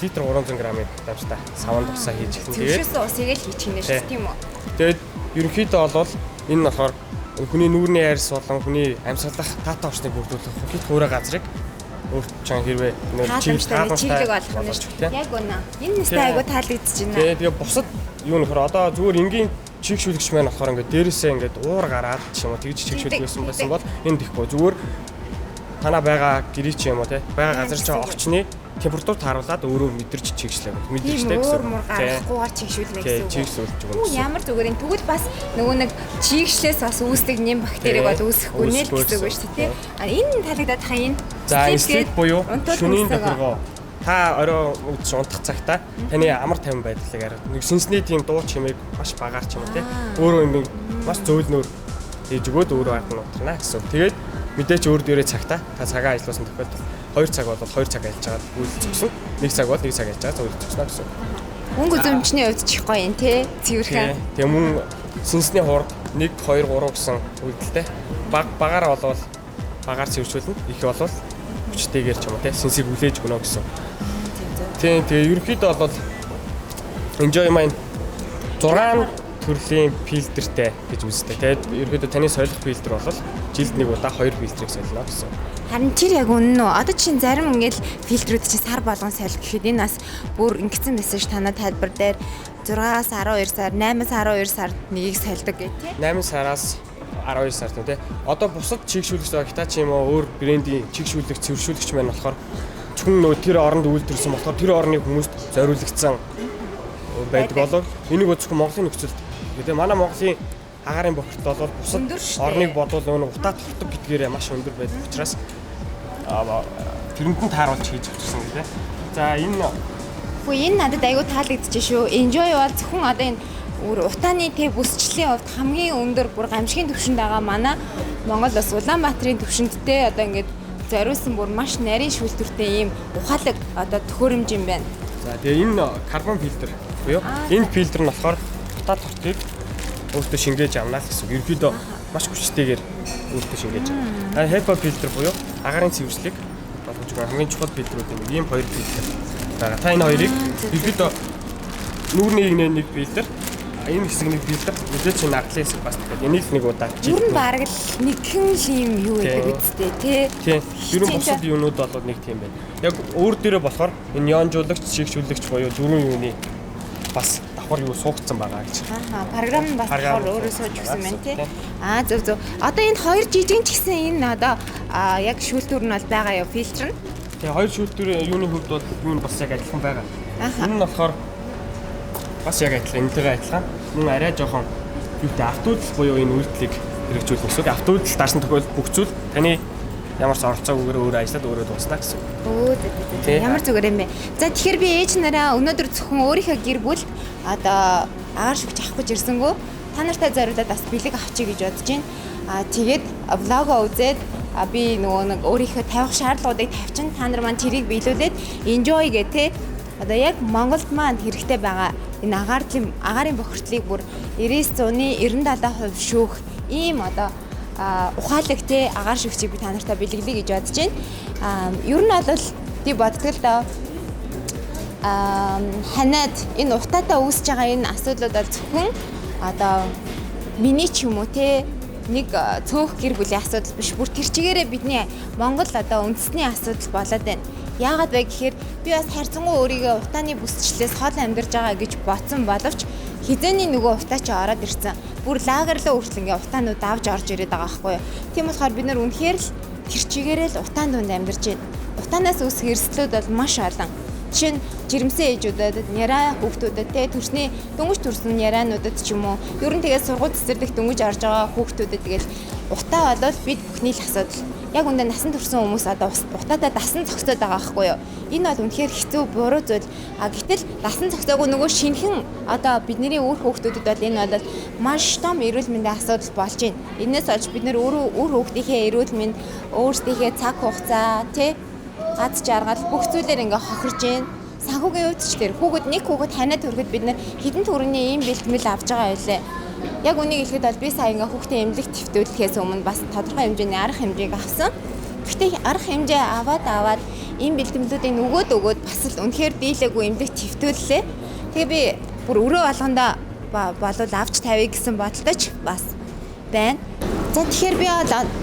литр 300 г-ыг давчтай саванд усаа хийж ирсэн. Тэгээд усыг л хийчих нэ шүү тийм үү? Тэгээд ерөнхийдөө бол энэ нь болохоор хүний нүүрний айрс болон хүний амьсгалах таата орчныг бүрдүүлэх хөхит хөөрэ газрыг өөрт чан хэрвээ чиглэг болох нь шүү. Яг үнэ. Энэ нэстэй айгу таалагдчихж байна. Тэгээ бусад юу нөхөр одоо зүгээр энгийн чигшүүлэгч маань болохоор ингээд дээрээсээ ингээд уур гараад ч юм уу тэгж чигшүүлсэн байсан бол энэ дихгүй зүгээр танаа байгаа гэрээ ч юм уу те байгаа газар ч орчны температур тааруулаад өөрөө мэдэрч чигшлээ мэдэрчтэй гэсэн. Муур гарахгүйгээр чигшүүлнэ гэсэн үг. Чигшүүлж өгнө. Ямар зүгээр энэ тэгвэл бас нөгөө нэг чигшлээс бас үүсдэг нэм бактерийг бол үүсэхгүй нэ л гэсэн үг шүү дээ. Энэ таалагдаад хаа энэ. За sleep буюу шөнийн тохиргоо. Та орой үдшин унтах цагта таны амар тайван байдлыг хараад нэг сэнсний тийм дуу чимээг маш багаар ч юм уу те өөрөө юм маш зөөлнөр хийж өгөөд өөрөө ард нь утрана гэсэн. Тэгээд мэдээч өөр дээрээ цагта та цагаа ажилласан тохиолдолд 2 цаг бол 2 цаг ажиллаж байгаа үйлдэл зогсон. 1 цаг бол 1 цаг ажиллаж байгаа үйлдэл зогсно гэсэн. Өнгө зүмчний хувьд ч их гоё юм тий. Цэвэрхэн. Тэгээ мөн сүнсний хурд 1 2 3 гэсэн үйлдэлтэй. Багаараа болвол багаар цэвэршүүлнэ. Их болвол хүчтэйгээр ч юм уу тий сүнсийг хүлээж өгнө гэсэн. Тийм тэгээ ерөнхийдөө бол Enjoy маань 6 төрлийн фильтртэй гэж үздэг. Тэгээд ерөнхийдөө таны солих фильтр бол жилд нэг удаа 2 фильтрийг солино гэсэн. Харин тэр яг үнэн үү? Одоо чинь зарим ингээл фильтрүүд чинь сар болгон солих гэхэд энэ бас бүр ингэсэн мессеж танаа тайлбар дээр 6-аас 12 сар, 8-аас 12 сар нэгийг сольдог гэх тий. 8 сараас 12 сар тий. Одоо бусад чигшүүлэгч Hitachi юм уу өөр брендийн чигшүүлэгч, цэвэршүүлэгч маань болохоор зөвхөн нөө тэр оронд үйлдвэрлэсэн болохоор тэр орны хүмүүст зориулагдсан байдаг болов. Энийг зөвхөн Монголын нөхцөлд. Тэгээ манай Монголын агаарын бохирдол бол бусад орныг бодвол нөгөө утаа тогтдог гэдгээрээ маш өндөр байдаг учраас тэрэнд нь тааруулж хийж авчихсан гэдэг. За энэ надад аягүй таалагдчих шүү. Enjoy бол зөвхөн одоо энэ утааны тэг бүсчлэлийн хувьд хамгийн өндөр бүр гамшигын түвшинд байгаа манай Монгол бас Улаанбаатарын түвшиндтэй одоо ингээд зориулсан бүр маш нарийн шүүлтүртэй ийм ухаалаг одоо төхөөрөмж юм байна. За тэгээ энэ карбон фильтр буюу энэ фильтр нь болохоор утаа тортыг өөртөө шингээж авна л гэсэн. Ерөнхийдөө маш хүчтэйгээр өөртөө шингээж авна. HEPA фильтр буюу агаарын цэвэрслийг болгож байгаа хамгийн чухал фильтрүүд юм. Ийм хоёр фильтр байгаа. Та энэ хоёрыг ерөнхийдөө нүүрний нэг фильтр, энэ хэсэг нэг фильтр, мэдээж энэ ардлын хэсэг бас тэгээд энийг нэг удаа жил. Ер нь бараг л нэгэн юм юу гэдэг үстэй тий. Тийм. Ер нь бусад юмнууд бол нэг тийм байна. Яг өөр дээрээ болохоор энэ неонжуулагч, чигшүүлэгч буюу дөрвөн юуны бас давхар юу суугдсан байгаа гэж. Програм нь бас давхар өөрөө сууж өгсөн байна тий. Зөв. Одоо энэ хоёр жижигэн ч гэсэн энэ одоо яг шүүлтүр нь бол байгаа юу фильтр нь. Тэгээ хоёр шүүлтүрийн юуны хувьд бол юу нь бас яг адилхан байгаа. Энэ нь болохоор бас яг адилхан, энэтэйгээ адилхан. Мөн арай жоохон юутай автоудл буюу энэ үйлдэлийг хэрэгжүүлнэ гэсэн үг. Автоудл даасан тохиолдолд бүх зүйл таны ямар ч оролцоогүйгээр өөрөө ажиллаад өөрөө дуусна гэсэн үг. Ямар зүгээр юм бэ. За тэгэхээр би ээж нараа өнөөдөр зөвхөн өөрийнхөө гэр бүл одоо агаар шүгч авах гэж ирсэнгүү та нартай зориулаад бас бэлэг авчиг гэж бодож байна. Тэгээд влогоо үзээд би нөгөө нэг өөрийнхөө тавих шаардлагуудыг тавьчин та нар маань тэрийг биелүүлээд enjoy гэх те одоо яг Монголд маань хэрэгтэй байгаа энэ агаарын бохирдлыг бүр 90-100-90-70% шүүх ийм одоо ухаалаг те агаар шүгчийг би та нартай бэлгэлье гэж бодож байна. Ер нь бол би боддог л доо ханаад энэ утаатай үүсэж байгаа энэ асуудлууд бол зөвхөн одоо миний ч юм уу те нэг цөөх гэр бүлийн асуудал биш. Бүр тэр чигээрээ бидний Монгол одоо үндэсний асуудал болоод байна. Яагаад вэ гэхээр би бас хайрцангуй өөрийгөө утааны бүсчлээс хол амьдарч байгаа гэж бодсон боловч хизээний нөгөө утаа чи ороод ирсэн. Бүр лагерлоо хүртэл ингээ утаанууд авч орж ирээд байгаа байхгүй юу. Тийм болохоор бид нар үнэхээр л тэр чигээрээ л утаан дунд амьдарч байна. Утаанаас үүсэх эрсдлүүд бол маш олон. Жишээ нь жирэмсэн ээжүүдэд няраа хүүхдүүдэд те төрсний дөнгөж төрсөн няраануудад ч юм уу ер нь тэгээд сургууль цэцэрлэг дөнгөж орж байгаа хүүхдүүдэд тэгээд утаа болол бид бүхний л асуудал. Яг үндэ насан турсан хүмүүс одоо утаатай дасан зогсоод байгаа байхгүй юу. Энэ бол үнэхээр хэцүү буруу зүйл. Гэтэл дасан зогсоогүй нөгөө шинхэн одоо бидний өөр хүүхдүүдэд бол энэ бол маш том эрүүл мэндийн асуудал болж байна. Энээс олж бид нэр өөр хүүхдийнхээ эрүүл мэнд өөрсдийнхээ цаг хугацаа тий гац жаргал бүх зүйлээр ингээ хохирж байна. Санхүүгийн хувьд ч тэр нэг хүүхэд ханаад төрөхөд бид нэр хэдэн төгрөгийн ийм бэлтгэл авч байгаа байлээ. Яг үнийг хэлэхэд бол би сая ингээ хүүхдээ эмнэлэгт твтүүлэхээс өмнө бас тодорхой хэмжээний арга хэмжээг авсан. Гэхдээ арга хэмжээ аваад ийм бэлтгэлүүдийг өгөөд бас л үнэхээр дийлээгүй эмнэлэгт твтүүллээ. Тэгээ би бүр өрөө болгондоо болов авч тавья гэсэн бодолтой ч бас байна. За тэгэхээр би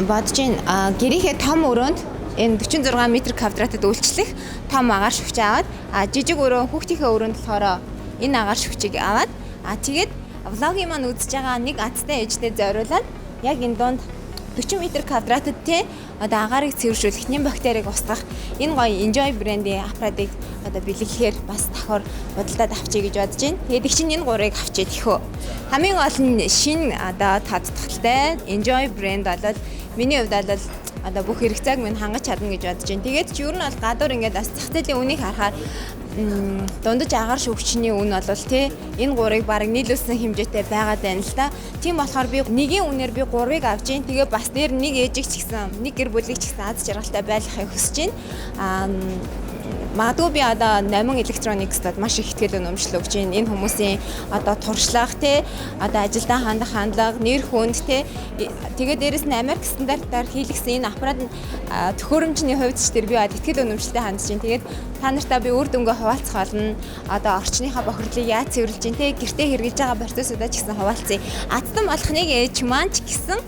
бодож байна гэрийнхээ том өрөөнд энэ 46 м квадратад үйлчлэх том агаар шүгч аваад жижиг өрөө хүүхдийнхээ өрөөнд болохоор энэ агаар шүгчийг аваад тэгээд влогийн маань үзэж байгаа нэг аттай ээжтэй зориулаад яг энэ донд 40 м квадратад те одоо агаарыг цэвэршүүлэх, нэм бактерийг устгах энэ гоё Enjoy брендийн аппаратыг одоо бэлэглэхээр бас давхар бодолдод авчий гэж бодож байна. Тэгээд их чинь энэ гурыг авчиж тэхөө. Хамгийн гол нь шинэ одоо тодтолтой Enjoy брэнд болол миний хувьд бол одоо бүх хэрэгцээг минь хангаж чадна гэж бодож байна. Тэгээд ч ер нь бол гадуур ингээд бас зах зээлийн үнийг харахаар дундаж агаар шүгчний үн бол тий энэ гурыг баг нийлүүлсэн хэмжээтэй байгаад байна л да. Тийм болохоор би нэгийн үнээр би гурыг авч гин. Тэгээ бас дээр нэг ээжийг ч гэсэн нэг гэр бүлийг ч гэсэн аз жаргалтай байлгахыг хүсэж байна. магадгүй би одоо Номин Electronics-д маш их ихтгэл өнөмжлөл өгч байна. Энэ хүмүүсийн одоо туршлага те одоо ажилдаа хандах хандлага, нэр хүнд те тэгээд дээрэс нь Америк стандартаар хийлгсэн энэ аппарат төхөөрөмжний хувьд ч тэр би бод ихтгэл өнөмжлөлтэй хандж байна. Тэгээд та нартай би үр дүнгээ хуваалцах болно. Одоо орчныхаа бохирлыг яаж цэвэрлж байна те гэртээ хэрэгжилж байгаа процессудаа ч гэсэн хуваалцъя. Атдан болохныг ээж маань ч гэсэн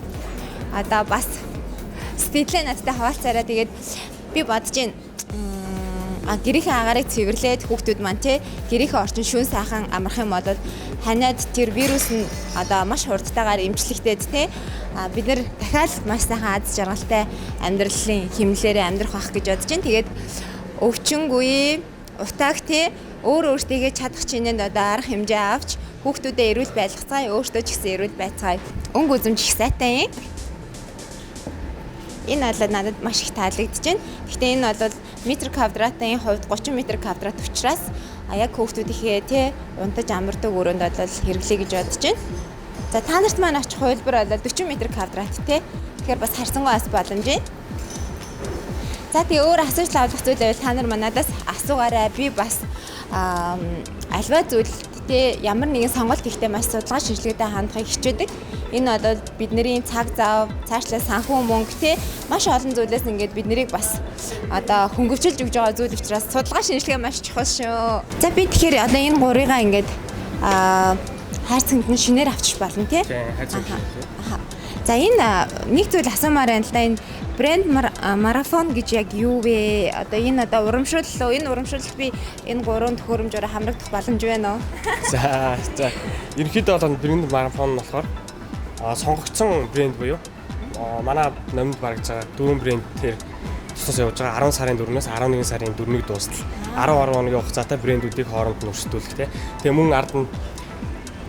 одоо бас сэтгэлээ надтай хуваалцаараа тэгээд би бодож байна. Гэрийнхээ агаарыг цэвэрлээд хүүхдүүд маань те гэрийнхээ орчин шүүн сайхан амрах юм бол ханаад тэр вирус нь одоо маш хурдтайгаар эмчлэгдээд те бид нар дахиад маш сайхан аз жаргалтай амьдралын хэмнэлээрээ амьдрах байх гэж бодож байна. Тэгээд өвчнгүй утааг те өөртөө чадах чинээнд одоо арга хэмжээ авч хүүхдүүдэд эрүүл байлгацгаая, өөртөө ч гэсэн эрүүл байцгаая. Өнгө үзэмж их сайтай юм. Энэ бол надад маш их таалагдж байна. Гэхдээ энэ бол метр квадратын хувьд 30 метр квадрат учраас яг хүүхдүүдийнхээ тий унтаж амардаг өрөөнд бол хэрэглэе гэж бодож байна. За та нарт маань очих хувилбар бол 40 метр квадрат тий. Тэгэхээр бас харьцангуй бас боломж байна. За тэгээ өөр асууж лавлах зүйл байвал та нар манадаас асуугаарай. Би бас альва зүйлтэй ямар нэгэн сонголт ихтэй маш судалгаа шинжилгээтэй хандахыг хичээдэг. Энэ бол бидний цаг зав, цаашлаа санхүү мөнгө те маш олон зүйлээс ингээд бид нарыг бас одоо хөнгөвчилж өгж байгаа зүйл учраас судалгаа шинжилгээ маш чухал шүү. За би тэгэхээр одоо энэ гурыгаа ингээд хайрцагт нь шинээр авчиж болно те. Хайрцагт. За энэ нэг зүйл асуумаар байна л да. Энэ брэнд марафон гэж яг юу вэ? Одоо энэ одоо урамшуулал энэ урамшуулал би энэ гурван төхөөрөмжөөр хамрагдах боломж байна уу? За ерөнхийдөө бол брэнд марафон нь болохоор сонгогдсон брэнд буюу манай номинд барагдж байгаа 4 брэнд тэр тусаас явж байгаа 10 сарын 4-өөс 11 сарын 4-ийг дуустал 10 хоногийн хугацаатай брэндүүдийг хооронд нь өрсөлдүүлэх те. Тэгээ мөн ард нь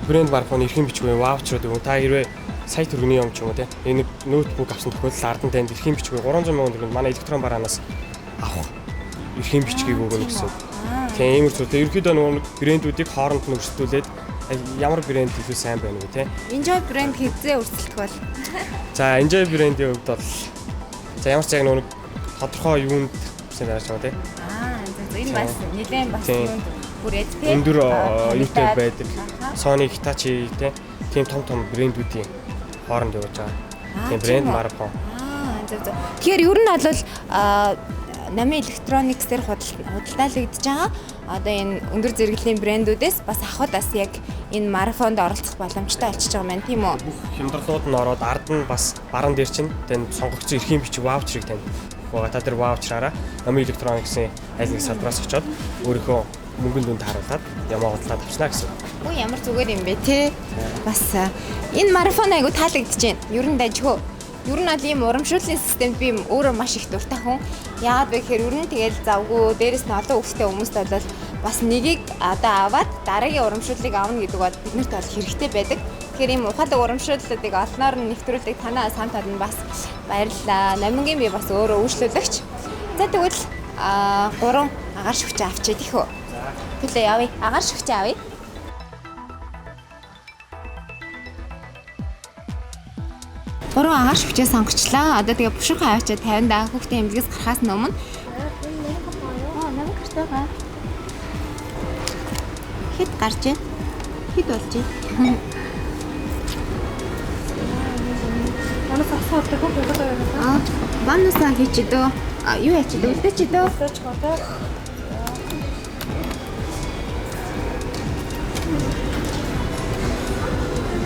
брэнд марафон эрхэм бичгүй ваучрууд өгөн та хэрвээ сая төгрөгийн юм ч юм уу те. Энэ ноутбук авсан тохиолдолд ард нь танд эрхэм бичгүй 300 сая төгрөг манай электрон бараанаас авах эрхэм бичгийг өгнө гэсэн. Тэгээ ийм зүйл. Ерөнхийдөө нөгөө брэндүүдийг хооронд нь өрсөлдүүлээд ямар брэнд илүү сайн байна вэ те? Enjoy брэнд хэзээ өрсөлдөх бол? За Enjoy брэндийн хувьд бол за ямар ч яг нэг тодорхой юунд сайн дараач байгаа те. Энэ бас нэлээд бас юунд бүрээд те. Өндөр юутай байдаг. Sony, Hitachi те. Тийм том брэндүүдийн хооронд явж байгаа. Тийм брэнд марафон. Тэгэхээр ер нь бол Номин Electronics дээр худалдаалагдж байгаа. Одоо энэ өндөр зэрэглэлийн брэндүүдээс бас авахд бас яг энэ марафонд оролцох боломжтой болчихж байгаа маань тийм үү? Бүх хямдралууд нь ороод ард нь бас баран дээр чинь тань сонгогдсон эрхийн бичиг ваучрыг тань байгаа. Та тэр ваучраараа Номин Electronics-ийн аль нэг салбараас очоод өөрийнхөө мөнгөнд дүнд харуулад ямаа худалдаад авчна гэсэн. Өө ямар зүгээр юм бэ те? Бас энэ марафон айгу таалагдж байна. Ер нь дажгүй. Ер нь бол ийм урамшууллын системд би өөрөө маш их дуртай хүн. Яагаад вэ гэхээр ер нь тэгэл завгүй дээрэс нь олон хүүхдтэй хүмүүст бол бас нэгийг одоо аваад дараагийн урамшууллыг авна гэдэг бол биднэрт бол хэрэгтэй байдаг. Тэгэхээр ийм ухаалаг урамшууллуудыг олноор нь нэвтрүүлдэг танаа сан тал нь бас баярлалаа. Номингийн би бас өөрөө үйлчлүүлэгч. За тэгвэл 3 агаар шүвчээ авчиад ихөө. Төлөө явъя. Агаар шүвчээ авъя. Гурван агаар шүвчээ сонгочлаа. Одоо тэгээ бушуухан авчиад 50-аа хүүхдийн эмнэлгээс гарахаас өмнө намайг гартайгаа. Хэд гарч байна? Хэд болж байна? Манайс асуу авдаг хөө байна. Манайсаа хийчихдээ юу яачихдээ үлдээчихдээ.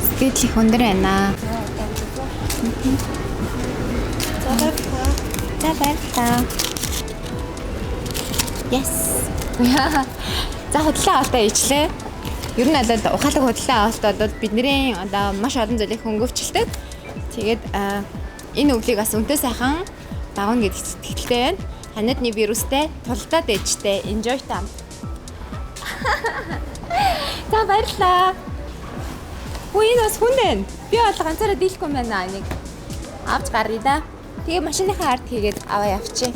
Сэтгэл их өндөр байна. За баярлалаа. Yes. За хөдлөө авалтаа ичлээ. Ер нь бол ухаалаг хөдлөө авалт бол бидний одоо маш олон зүйлийг хөнгөвчлөлтэй. Тэгээд энэ өвлийг бас үнтэй сайхан дагна гэдэг сэтгэлтэй байна. Ханиадны вирустэй, тулдаад ээжтэй, enjoy та. За баярлалаа. Үгүй энэ бас хүн байна. Би бол ганцаараа дийлэхгүй юм байна энийг. Авч гаръя да. Тэгээ машиныхаа ард хийгээд аваа явчих.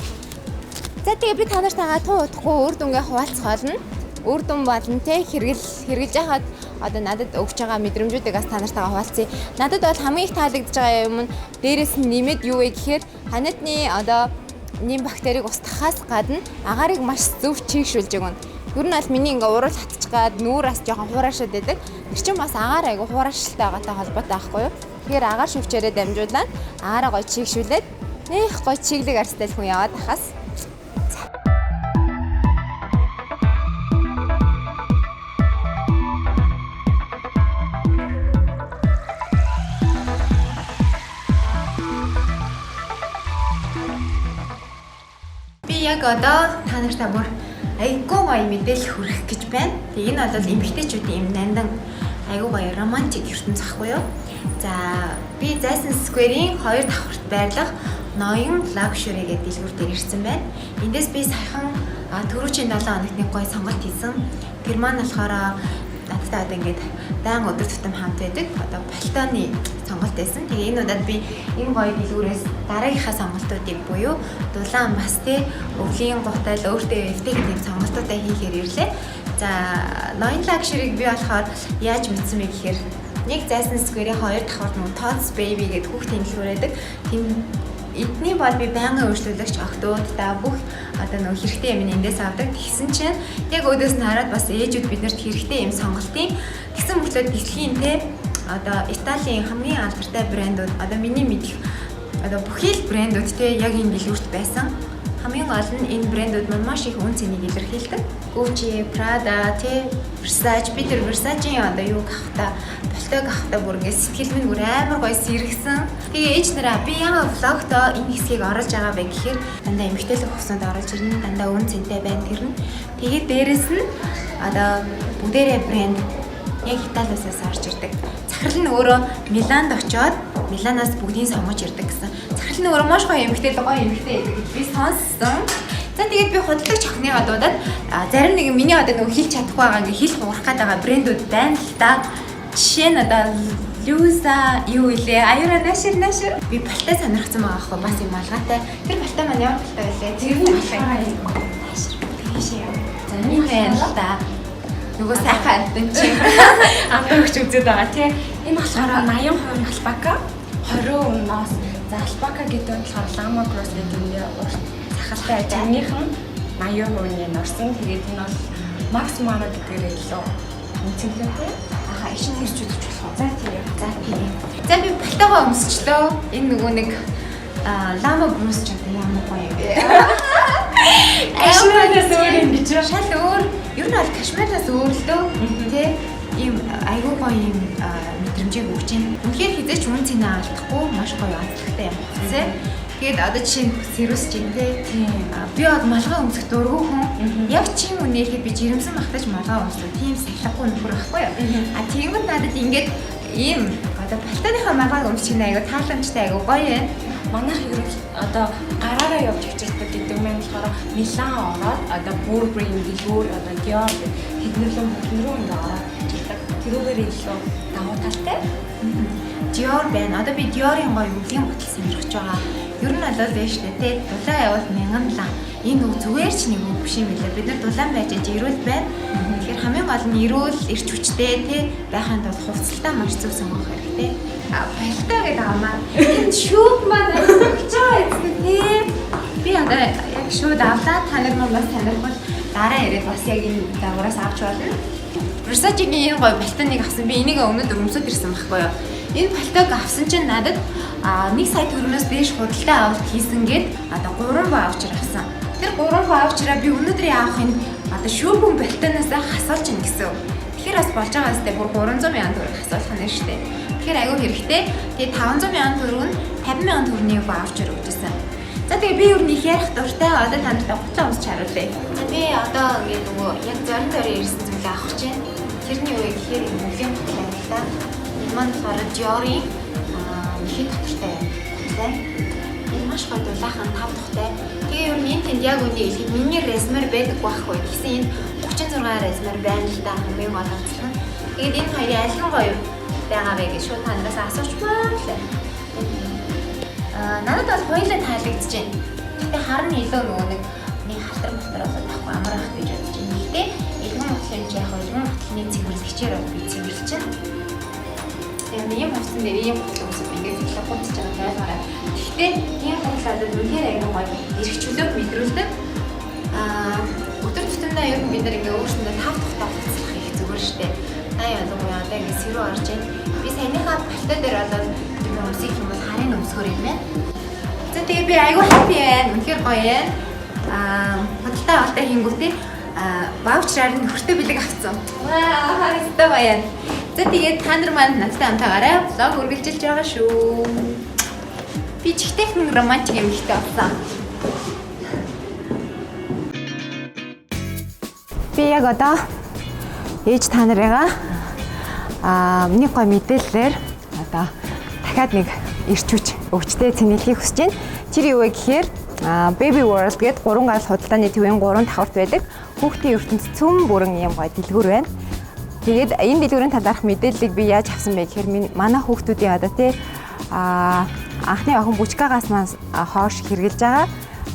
За тэгээ би та нартайгаа туу удахгүй үр дүнгээ хуваалцах болно. Үр дүн болно те хэрэгжилж яхад одоо надад өгч байгаа мэдрэмжүүдийг бас та нартайгаа хуваалцъя. Надад бол хамгийн их таалагдж байгаа юм нь дээрээс нь нэмээд юу вэ гэхээр ханиадны одоо нэм бактерийг устгахаас гадна агаарыг маш зөв чийгшүүлж өгнө. Ер нь бол миний ингээ урал хатчихгаад нүүраас жоохон хураашаад байдаг. Тэр чинь бас агаар айгу хураашилтай байгаатай холбоотой байхгүй юу? Тэгэхээр агаар шүвчээрээ дамжуулаад агаараа гоё чийгшүүлээд нэх гоё чиглэг арстай хүн яваад хахаас. Яг одоо та нартай бүр айгүй гоё мэдээлэл хүргэх гэж байна. Тэгээ энэ бол эмэгтэйчүүдийн юм нандан айгүй гоё романтик ертөнц ахгүй юу? За би Zaysan Square-ийн 2 давхарт байрлах ноён luxury гэдэг дэлгүүр дээр ирсэн байна. Эндээс би саяхан түрүүчийн 7 хоногт нэг гоё сонголт хийсэн. Тэр маань болохоор надтай одоо ингээд дан өдөр тутам хамт байдаг. Одоо Палтаны сонголт байсан. Тэгээ энэ удаад би энэ гоё дэлгүүрээс дараагийнхаа сонголтуудыг буюу дулаан бас тий өвлийн гутал өөртөө эвтэй гэдэг сонголтуудаа хийхээр ирлээ. За ноён luxury-г би болохоор яаж мэдсэн бэ гэхээр нэг Zaysan Square-ийн 2 давхарт нэг Tots Baby гэдэг хүүхдийн дэлгүүр байдаг. Эдний бол би байнгын өөрчлөлөгч охтуудаа бүх одоо нөгөө хэрэгтэй юм эндээс авдаг. Тэгсэн чинь яг өөдөөс нь хараад бас ээжүүд биднэрт хэрэгтэй юм сонголтын тэгсэн мөртлөө дэлхийн те одоо Италийн хамгийн алдартай брэндүүд одоо миний мэдих одоо бүхий л брэндүүд те яг энэ дэлгүүрт байсан. Хамгийн гол нь энэ брэндүүд маань маш их үн цэнийг илэрхийлдэг. Gucci, Prada, те Versace, бид тэр Versace-ийн одоо юу гахта болтойг авахта бүр ингэ сэтгэл минь бүр амар гоё сэргсэн. Тэгээ ээж нараа би яагаад влогтоо энэ хэсгийг оруулж байгаа бэ гэхээр дандаа эмэгтэйлэг хувцанд оруулж ирнэ, дандаа үн цэнтэй байна тэр нь. Тэгээд дээрэс нь одоо бүгдээрээ брэнд яг Италиас орж ирдэг. Захирал нь өөрөө Миланд очоод Миланаас бүгдийг сонгож ирдэг гэсэн. Захирал нь өөрөө маш гоё эмэгтэйлэг гоё эмэгтэй байдаг гэж би сонссон. За тэгээд би худалдагч охиныгаа дуудаад зарим нэг миний одоо нөгөө хэлж чадахгүй байгаа ингээ хэлэх урах гээд байгаа брэндүүд байна л да. Жишээ нь одоо Lusa юу илээ аюура нашир би балтай сонирхсан байгаа аахгүй бас юм алгаатай. Тэр балтай маань ямар балтай байлээ? Тэр нь тийшээ. За нэг байна л да. Нөгөө сайхан антан чи амтан өгч үзээд байгаа тий. Энэ болохоор 80% алпака 20%-аас за алпака гэдэг нь болохоор Lama Cross гэдэг нь урт сахалтай ажигнийхэн 80% нь орсон. Тэгээд энэ бол Max Mara гэдгээр илүү үнцэнтэй. Ишин хэрчүүд ч болох. За тийм. За би балтайгаа өмсчлөө. Энэ нөгөө нэг Lama Cross ч ямар гоё юм бэ? Кашмираас өөр юм гэж шал өөр. Ер нь бол кашмираас өөр л дөө. Тэ ийм айгүй гоё юм мэдрэмжийг өгч байна. Үнэхээр хизээч үн цэнэ алдахгүй маш гоё онцлогтой юм байна. Тэгээд одоо жишээ нь сервис чинь тийм би од малгай өмсөх дургүй хүн яг чинь үнэхээр би жирэмсэн багтаж малгай өмсөх тийм сахилахгүй нөхөр байхгүй юу. Тэгмэд надад ингээд ийм одоо балтаныхаа малгай өмсөх нь айгүй тааламжтай айгүй гоё байна. Манайх ер нь одоо гараараа явж очирдаг гэдэг нь болохоор Милан ороод одоо Burberry дэлгүүр одоо Dior хэднэлэн бүхнэрүү ингээ ороод очирдаг. Тэрүүгээр илүү давуу талтай. Dior байна. Одоо би Dior-ийн гоё өвлийн гутал сонирхож байгаа. Ер нь бол байж штэ тий. Дулаан явал 1000 лам. Энэ үг зүгээр ч нэг үг биш юм билээ. Бид нар дулаан байж ирүүл байна. Тэгэхээр хамгийн гол нь ирүүл ирч хүчтэй тий байханд бол хувцалтаа маш зөв сонгох хэрэгтэй. Палта гэдэг амаа. Энэ шүүх маань өгч байгаа юм тий. Би одоо яг шүүд авлаа. Та нар маань бас танилцвал дараа ирээд бас яг энэ дагуураас авч болно. Versace-гийн энэ гоё палтаныг авсан. Би энийг өнөөдөр өмсөд ирсэн байхгүй юу? Энэ палтаг авсан чинь надад 1 сая төгрөгнөөс дээш худалдаа авалт хийсэн гээд одоо 3 ваучер авсан. Тэр 3 ваучераа би өнөөдрийн авахын одоо шүүбэн палтанаас хасуулж ийн гэсэн. Тэгэхээр бас болж байгаа сте бүр 300 сая төгрөг хасуулах нь шүү дээ. Тэгэхээр аюу хэрэгтэй. Тэгээ 500 сая төгрөг нь 50 сая төгрөгийн ваучер өгчээсэн. За тэгээ би юу нэг ярих дуртай одоо та нартай гутлаа өмсч харуулъя. За би одоо ингээд нөгөө яг зорин дөрөөр ирсэн зүйлээ авах гэж байна. Тэрний үе гэхээр өвлийн гутлаа юм л да. Маань болохоор Dior-ийн их татвартай гутлаа. Энэ маш гоё дулаахан 5 дахтай. Тэгээ юу нэг тэнд яг үнийг хэлэхэд миний резмер байдаг байхгүй. Гэсэн энэ 36 резмер байна л да. Хамгийн гол онцлог нь. Тэгээд энэ хоёрын аль нь гоё байгаа вэ гэж шууд танараас асуучмаа л. Надад бол хоёулаа таалагдж байна. Гэтэ харин илүү нөгөө нэг халтар мотороос тахгүй амар ах гэж бодож байна. Гэтэ элгэн мотлын яг элгэн мотлын цэвэрлэгчээр би цэвэрлэж байна. тийм ийм хувцсан дээр ийм бодлого үсэг ингээд зөвлөх гутж байгаа байлгаарай. Гэхдээ ийм бодлоод үнээр аягүй гоё эрх чөлөөг мэдрүүлдэг. Өдөр тутамдаа ер нь бид нар ингээд өөрсөндөө тав тухтай хувцлах их зүгээр штэ. Аа ялангуяа одоо ингээд сэрүү орж ийн. Би саяныхаа балтай дээр болоод энэ өмсөх юм бол харийн өмсгөр юм байна. За тэгээ би аягүй хэппи байна. Үнэхээр гоё байна. Худалдаа авалтаа хийнгүүтээ ваучраар нь хүртэ бэлэг авцсан. Ваа, харагдсан байна. За тэгээд та нар маань надтай хамтаагаарай. Влог үргэлжилж байгаа шүү. Би ч ихтэй хүн романтик юм ихтэй болсон. Би яг одоо ээж та нарыгаа миний гой мэдээллээр одоо дахиад нэг ирчүүч өвчтэй цэнэглэхийг хүсэж байна. Тэр юу вэ гэхээр Baby World гэдэг 3 гал худалдааны төвийн 3 давхарт байдаг. Хүүхдийн ертөнц цөм бүрэн юм гоё дэлгүүр байна. Тэгээд энэ дэлгүүрийн талаарх мэдээллийг би яаж авсан бэ гэхээр манай хүүхдүүдийн одоо тий анхны охин бүчгаагаас маань хоош хэрглэж байгаа.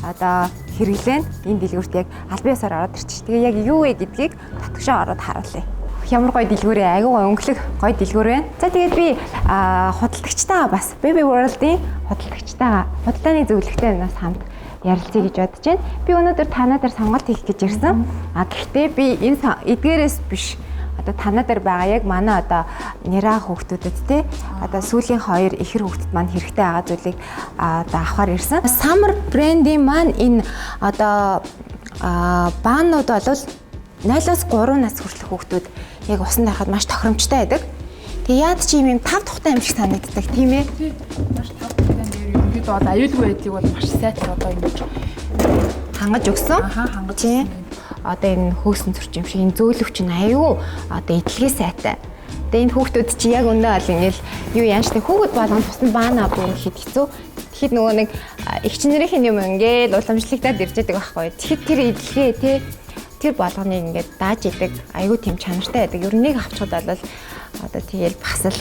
Одоо хэрэглэн энэ дэлгүүрт яг аль биесээр ороод ирчих. Тэгээ яг юу вэ гэдгийг татгшаа ороод харуулъя. Ямар гоё дэлгүүр ээ, айгүй гоё өнгөлөг гоё дэлгүүр байна. За тэгээд би худалдагчтайгаа бас Baby World-ийн худалдагчтайгаа худалдааны зөвлөгтэй нас хамт ярилцъя гэж бодож байна. Би өнөөдөр танаа дээр сонголт хийх гэж ирсэн. Гэхдээ би энэ эдгээрээс биш. Одоо танаа дээр байгаа яг манай одоо нэраа хүүхдүүдэд те одоо сүүлийн 2 ихэр хүүхдэд маань хэрэгтэй байгаа зүйлийг одоо авахар ирсэн. Summer brand-ийн маань энэ одоо баанууд бол 0-3 нас хүртэлх хүүхдүүд яг усан дарахад маш тохиромжтой байдаг. Тэгээ яад чи юм 5 тухтай юм шиг санагддаг тийм ээ. Маш 5 тухтай дээр ерөнхийдөө бол аюулгүй байдлыг бол маш сайхан одоо ингэж хангаж өгсөн. Хангаж өгсөн. Одоо энэ хөөсөн зөрчим шиг энэ зөөлөвч нь аюу одоо эдлэгээ сайтай. Тэгээ энэ хүүхдүүд чи яг өнөө бол ингээл юу яанчтай хүүхэд болгоно тусна баана бүр хэд хэцүү. Тэгэхэд нөгөө нэг эгчнэрийн юм ингээл уламжлагдаад ирж байгаа байхгүй. Тэгэхэд тэр эдлэгээ тий тэр болгоныг ингээд дааж идэг аюу тийм чанартай байдаг. Ер нь нэг авчихад бол одоо тэгэл бас л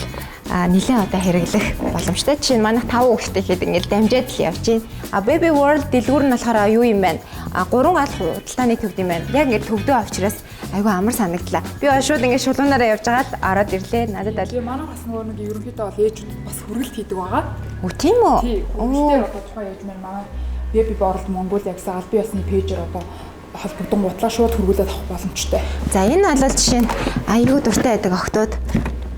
нэлээд одоо хэрэглэх боломжтой. Жишээ нь манай 5 хүүхэдтэй хэд ингээд дамжаад л явж байна. Baby World дэлгүүр нь болохоор юу юм бэ? 3 гал худалдааны төвд юм байна. Яг ингээд төвдөө авчраас айгүй амар санагдлаа. Би шууд ингээд шулуунаараа явж агаад ороод ирлээ. Надад тэгээ манай бас нөгөө нэг ерөнхийдөө бол ээжүүд бас хүргэлт хийдэг байгаа. Үгүй тийм үү? Оо одоо тухайн ээж маань Baby World Монгол ягсан аль бие усны пэйжээр одоо холбогдсон гутлаа шууд хөргүүлээд авах боломжтой. За энэ бол жишээ нь аюу дуртай байдаг охтууд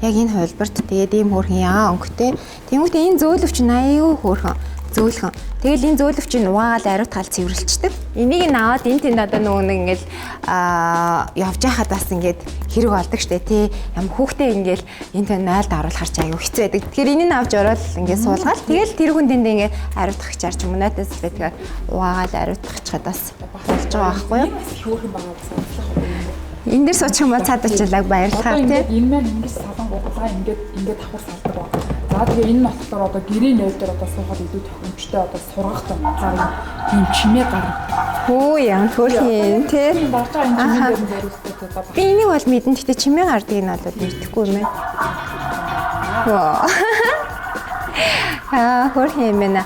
яг энэ хувилбарт тэгээд ийм хөөрхөн яа өнгөтэй. Тэнгүүтээ энэ зөөлөвч нь аюу хөөрхөн зөөлхөн. Тэгэл энэ зөөлөвч нь угаагаад ариут тал цэвэрлждэг. Энийг нь аваад энэ тэнд одоо нөгөө нэг ингээл явж байхад бас ингээд хэрэг болдог штэ тий. Ямар хүүхдээ ингээл энэ тэнд найлд оруулахар ч аюу хэцүү байдаг. Тэгэхээр энийг авч ороод ингээд суулгаад тэгэл тэр хүн тэнд ингээд ариутгах чаар ч мөнөөдөөс л тэгэхээр угаагаад ариутгахчаад бас болж байгаа байхгүй юу? Хөөрхөн байгаа бас онцлох юм. Энд дэр суучих юм бол цаад очлаа баярлахаар тий. Энэ маань ингэж салан гуглаа ингээд давхар салдаг ба. За тэгээ энэ нотлоор одоо гэрээ нойр дээр одоо суухад илүү тохиромжтой одоо сургах тань юм чимээ гарна. Хөө яа хөөрхөн тий. Барж байгаа энэ чимээ дээр зориулдаг одоо. Би энийг бол мэдэн гэхдээ чимээ гардыг нь бол мэдэхгүй юм байна. Хөөрхөн юм байна.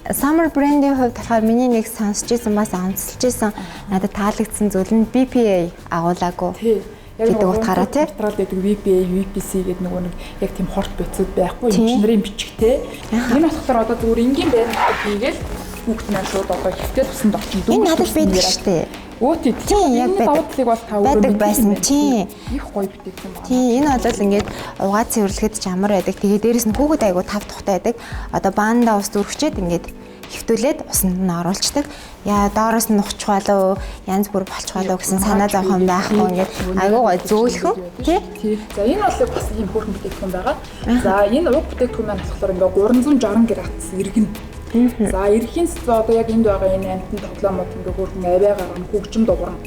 Summer brand-ийн хувьд болохоор миний нэг сонсч ирсэн бас онцлж ирсэн надад таалагдсан зүйл нь BPA агуулаагүй. Тий. Яг гэдэг утгаараа тий. Материал гэдэг BPA, VPC гэдэг нөгөө нэг яг тийм хорт бицүүд байхгүй инженерийн бичгтэй. Энэ болохоор одоо зүгээр энгийн байрнууд хийгээл хүүхд маань шууд одоо хэвтээ тусанд орчин дүү. Энэ надад байдаг шүү дээ. Өөтэй тийм яг давуудлыг бол та өөрөө байсан тийм. Их гоё битгэсэн байна. Тийм энэ бол ингээд угаа цэвэрлэхэд ч амар байдаг. Тэгээ дээрэс нь хүүхэд айгу 5 тухтай байдаг. Одоо баандаа ус зүрхчээд ингээд хөвтүүлээд усанд нь оруулцдаг. Яа доороос нь нухчих болов янз бүр болчих болов гэсэн санаа зовхон байхгүй ингээд айгуу гой зөөлхөн тий. За энэ бол бас ийм хөөрхөн бүтээгдэхүүн байгаа. За энэ уг бүтээгдэхүүн маань болохоор ингээд 360 градус иргэн. За эрхийн одоо яг энд байгаа энэ амтны тоглоомод ингээ хөргөн аваа гаргана хөгжим дуурна.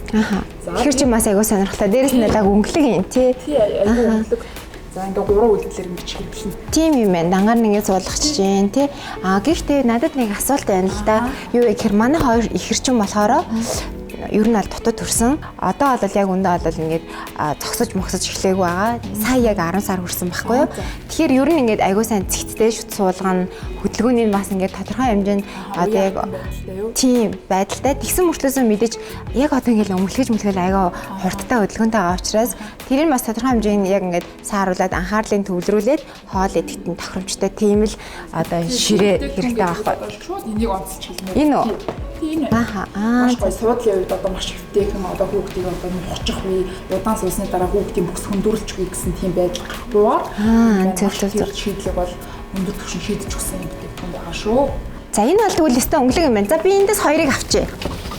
Тэгэхээр чи бас айгуу сонирхолтой. Дээрээс нь яг өнгөлөг юм тий. Тий айгуу өнгөлөг. За ингээ 3 үйлдэлээр ингэж хэрэглэнэ. Тийм юм байна. Дангаар нэгээ суулгачиж जैन тий. Гэхдээ надад нэг асуулт байна л да. Юу вэ гэхээр манай хоёр ихэрчин болохоор ер нь аль дутуу төрсөн. Одоо бол яг өндөө бол ингээд зогсож мөхсөж эхлэегүй байгаа. Сая яг 10 сар хүрсэн байхгүй юу? Тэгэхээр ер нь ингээд айгуу сайн цэгттэй шүт суулгана. Хөдөлгөөний бас ингээд тодорхой хэмжээнд одоо яг тийм байдалтай. Тэгсэн мөртлөөсөө мэдээж яг одоо ингээд өмөлгөж айгаа хурдтай хөдөлгөөнтэй байгаа учраас тэрийг бас тодорхой хэмжээнд яг ингээд сааруулад анхаарлыг төвлөрүүлээд хоол идэхтэн тохиромжтой тийм л одоо ширээ хэрэгтэй байгаа байхгүй. Шууд энийг онцолж хэлнэ. Энэ үү? Тийм ээ. Маш гоё суудлын үед одоо маш хөвтэйхэн одоо хүүхдийг одоо мухчих үе удаан суусны дараа хүүхдийн бүс хөндөрлөхгүй гэсэн тийм байдал гарахгүйгээр зөв шийдлэг бол өндөр түвшин шийдэж өгсөн юм байгаа шүү. За энэ бол тэгвэл өстой өнгөлөг юм байна. За би эндээс хоёрыг авчи.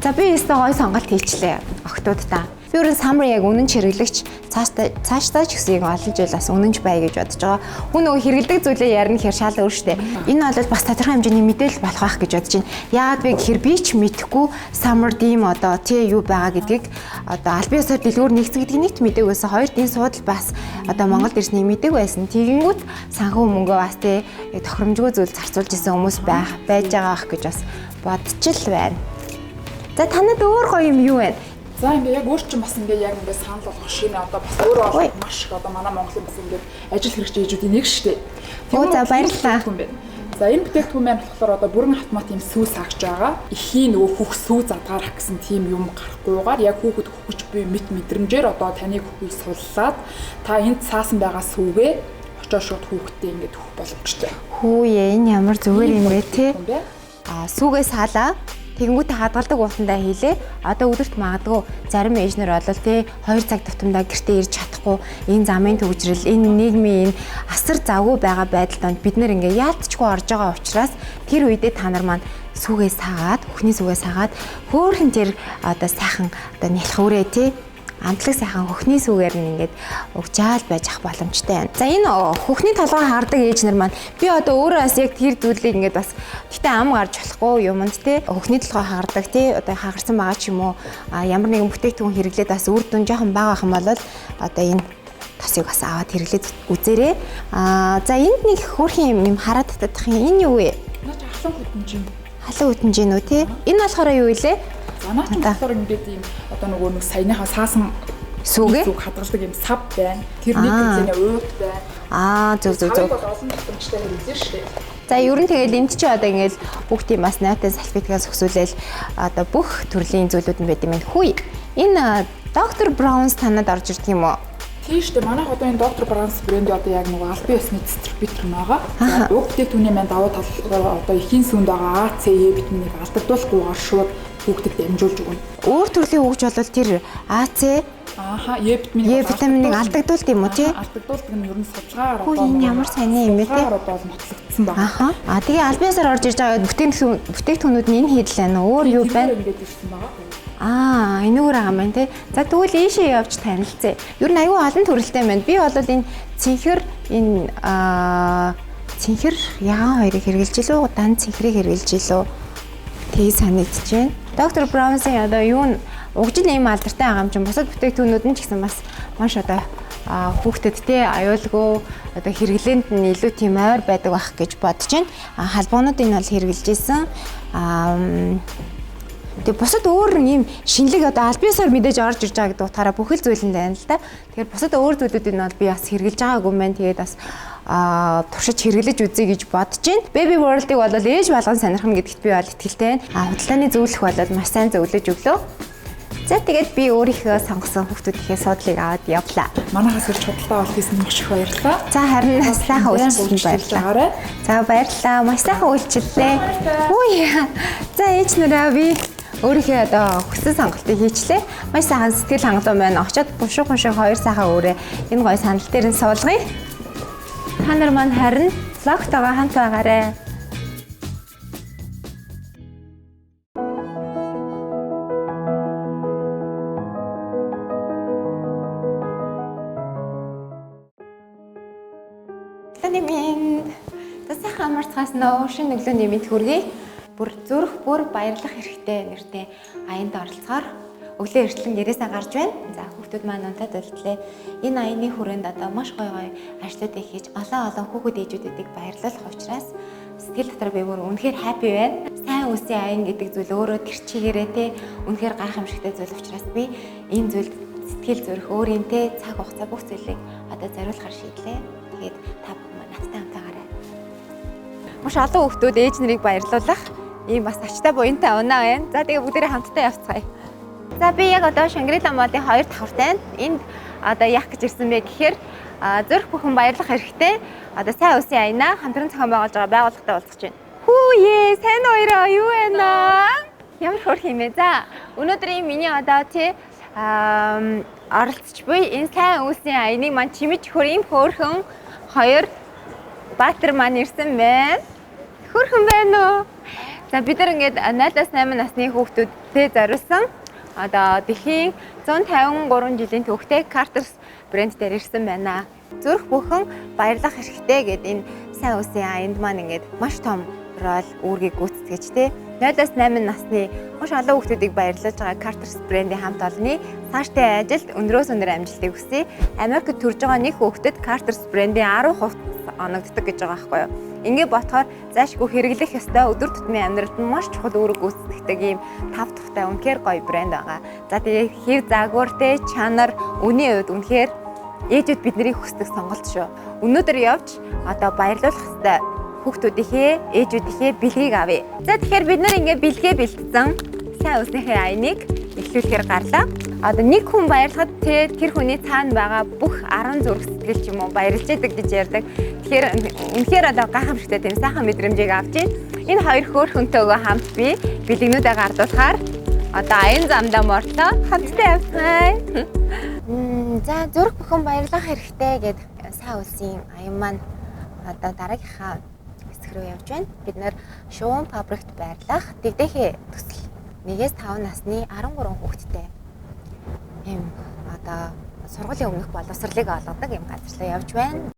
За би өстой гой сонголт хийчлээ. Октоудаа. Би өөрөө самар яг үнэн чиргэлэгч цаашдаа ч гэсэн олон жил бас үнэнч бай гэж бодож байгаа. Хүн нөгөө хэрэгэлдэг зүйлээ ярих хэр шал өөр штэ. Энэ бол бас тодорхой хэмжээний мэдээлэл болох байх гэж бодож байна. Яагаад вэ гэхээр би ч мэдэхгүй самар дим одоо тий юу байгаа гэдгийг одоо аль биесээр дэлгүүр нэгтгэдэг нэгт мэдээг байсан. Хоёр дийн суудал бас одоо Монголд ирсний мэдээг байсан. Тэгэнгүүт санхүү мөнгөө бас тий тохиромжгүй зүйл зарцуулж исэн хүмүүс байж байгаа ах гэж бас бодчих л байна. За танад өөр гоё юм юу вэ? За ингээ яг өөр чинь бас ингээ яг ингээ санал болгох шинэ одоо бас өөрөө маш их одоо манай Монголын бас ингээ ажил хэрэгжээжүүдийн нэг шүү дээ. За баярлалаа. За энэ бүтээгдэхүүн маань болохоор одоо бүрэн автомат юм сүү саагч байгаа. Эхийн нөгөө хүүх сүү задгаарах гэсэн тийм юм гарахгүйгээр яг хүүхэд хөвгөж буй мэд мэдрэмжээр одоо таны хүүхийг суллаад та энд цаасан байгаа сүүгээ очоо шууд хүүхдэд ингээ төгөх боломжтой. Хүүе энэ ямар зүгээр юм бэ те? Сүүгээ саалаа. Тэгэнгүүтээ хадгалдаг уутандаа хийлээ. Одоо өдөрт магадгүй зарим эжнэр болол тий 2 цаг тутамдаа гэртээ ирж чадахгүй энэ замын төвжрэл, энэ нийгмийн энэ асар завгүй байгаа байдалд бид нэр ингээ яалтчгүй орж байгаа учраас тэр үедээ та нар маань сүгээ саагаад, бүхний сүгээ саагаад хөөхөн тэр одоо сайхан одоо нялх үрээ тий амтлаг сайхан хөхний сүгээр нь ингээд угжаал байж ах боломжтой байна. За энэ хөхний толгой хаардаг ээжнэр маань би одоо өөрөө бас яг тэр зүйлийг ингээд бас гэтээ ам гарч болохгүй юмд те хөхний толгой хаардаг те одоо хагарсан байгаа ч юм уу ямар нэгэн бүтээгдэхүүн хэрэглээд бас үр дүн жоохон бага ах юм бол одоо энэ тосыг бас аваад хэрэглээд үзээрэй. За энд нэг хөөрхөн юм хараад татах юм энэ юу вэ? Наач халуун хөтөнжин. Халуун хөтөнжин үү те? Энэ болохоор юу вэ? Наач болохоор ингээд ийм одоо нөгөө нэг саяныхаа саасан сүгэ хадгалдаг юм сав байна. Тэр нэг хэлний уут байна. Зөв. Олон томчтой хэрэглэн шүү дээ. За ер нь тэгэл энд чи одоо ингээд бүгдийн бас найтай салфеткаас өсвөлээл одоо бүх төрлийн зүйлүүд нь байд юм байна. Хүй. Энэ доктор Браунс танад орж ирдэг юм уу? Тийм шүү дээ. Манайх одоо энэ доктор Браунс брэнд одоо яг нөгөө албан ёсны дистрибьютор байгаа. За бүтээгдэхүүний маань давуу тал одоо эхийн сүнд байгаа А, С, Е витаминыг алдагдуулахгүйгээр шууд хүүхдэд дамжуулж өгнө. Өөр төрлийн хөгж бол тэр А, С, Е витаминыг алдагдуулт юм уу тий? Алдагдуулдаг нь ер нь судалгаагаар одоо энэ ямар сайн юм бэ тий? Одоо нотлогдсон байна. Тэгээ албан ёсоор орж ирж байгаа бүтээгдэхүүнүүд нь энэ хийдэл байна уу? Өөр юу байна? Ингээд ирсэн байгаа. Энэгээр байгаа юм байна тий. За тэгвэл ийшээ явж танилцъя. Ер нь аюу олон төрөлтэй байна. Би бол энэ цэнхэр энэ цэнхэр ягаан хоёрыг хэрэгжилж илүү удаан цэнхрийг хэрэгжилж илүү тийг санагдаж байна. Доктор Браунсын одоо юу н угжил ийм алдартай байгаа юм чинь бусад бүтээгдэхүүнүүд нь ч гэсэн бас маш одоо хүүхдэд те аюулгүй одоо хэрэглээнд нь илүү тийм ойр байдаг байх гэж бодож байна. Халбоонуудыг нь бол хэрэгжилж исэн. Тэгээ бусад өөр юм шинэлэг одоо аль биесээр мэдээж орж ирж байгаа гэдэг утгаараа бүх л зүйл нь байна л да. Тэгэхээр бусад өөр зүйлүүдийг нь бол би бас хэрэгжилж байгаагүй юм байна. Тэгээд бас туршиж хэрэглэж үзье гэж бодож байна. Baby World-ыг бол ээж болгон сонирхно гэдэгт би бол итгэлтэй байна. Худалдааны зөвлөх бол маш сайн зөвлөж өглөө. За тэгээд би өөрийнхөө сонгосон хүүхдүүдийнхээ суудлыг аваад явлаа. Манайхаас ирж худалдаа авалт хийсэн маш их баярлалаа. За харин сайхан үйлчлэлд баярлалаа. За баярлалаа. Маш сайхан үйлчлэлээ. Үе. За ээж нураа би өөрийнхөө одоо хүссэн сонголтыг хийчлээ. Маш сайхан сэтгэл хангалуун байна. Очоод бушуу хоёр сайхан өөрөө энэ гоё санал дээр нь суулгая. Та нар маань харин влогтойгоо хамт байгаарай. Танемин тасахаа марцгаас нөө шинэ өглөөний мэд хүргэе. Бүр зүрх бүр баярлах хэрэгтэй нэртэй аянд оролцохоор өглөө эртлэн гэрээсээ гарч байна. За хүүхдүүд маань унтаад үлдлээ. Энэ аяны хүрээнд одоо маш гоё ажлуудыг хийж олон хүүхэд ээжүүдэд баярлуулах учраас сэтгэл дотор би бүр үнэхээр happy байна. Сайн сайн үсийн аян гэдэг зүйл өөрөө тэр чигээрээ те үнэхээр гайхамшигтай зүйл учраас би энэ зүйл сэтгэл зүрх өөрийн те цаг хугацаа бүх зүйлийг одоо зориулахар шийдлээ. Тэгээд та бүхэн надтай хамтаагаарай. Маш олон хүүхдүүд ээж нарыг баярлуулах ийм бас ачтай буянтай унаа байна. За тэгээ бүгдээрээ хамтдаа явцгаая. За би яг одоо Шангрила Молын 2 давхар танд энд одоо яах гэж ирсэн бэ гэхээр зүрх бүхэн баярлах хэрэгтэй. Одоо сайн үсийн аянаа хамтран зохион байгуулж байгаа байгууллагатай уулзах гэж байна. Хүүе, сайн уураа юу вэ наа? Ямар хөрх юм бэ? За өнөөдрийн миний одоо тий оролцож буй энэ сайн үсийн аяныг маань чимэж хөрийн хөөрхөн 2 баатар маань ирсэн байна. Хөрхөн байна уу? За бид нар ингээд 0-8 насны хүүхдүүдтэй зориулсан одоо дэлхийн 153 жилийн түүхтэй Carter's брэнд дээр ирсэн байна. Зүрх бүхэн баярлах хэрэгтэй гэдэг энэ сайн үсийн аянд маань ингээд маш том рол үүргийг гүйцэтгэж тэ 0-8 насны маш олон хүүхдүүдийг баярлуулж байгаа Carter's брэндийн хамт олонны цаашдын ажилд өндрөөс өндөр амжилтыг хүсье. Америкт төрж байгаа нэг хүүхдэд Carter's брэндийн 10% оногддог гэж байгаа байхгүй юу? Ингээ ботхоор заашгүй хэрэглэх ёстой өдөр тутмын амьдралд маш чухал үүрэг гүйцэтгэдэг ийм тав тухтай үнэхээр гоё брэнд байгаа. За тэгээ хэв загвартэй чанар үнийн үед үнэхээр ээжүүд бидний хүсдэг сонголт шүү. Өнөөдөр явж одоо баярлуулах ёстой хүүхдүүдийнхээ ээжүүдийнхээ бэлгийг авъя. За тэгэхээр бид нар ингээ бэлгээ бэлтсэн сайн үснийхээ аяныг эхлүүлэхээр гарлаа. Одоо нэг хүн баярлахад тэр хүний цаана байгаа бүх 10 зүрх сэтгэл ч юм уу баярлж яадаг гэж ярьдаг. Тэгэхээр үнэхээр одоо гайхамшигтай тийм сайхан мэдрэмжийг авч байна. Энэ хоёр хөөрхөнтэйгөө хамт би бэлгнүүдээ гардуулахаар одоо аян замдаа мортлоо хамтдаа явцгаая. За зүрх бүхэн баярлах хэрэгтэй гэдэг сайн үлсийн аян маань одоо дараагийнхаа хэсэг рүү явж байна. Бид нэр шуун фабрикт байрлах дэгдэхээ төсөл 1-5 насны 13 хүүхэдтэй ийм одоо сургуулийн өмнөх боловсролыг олгодог ийм газар руу явж байна.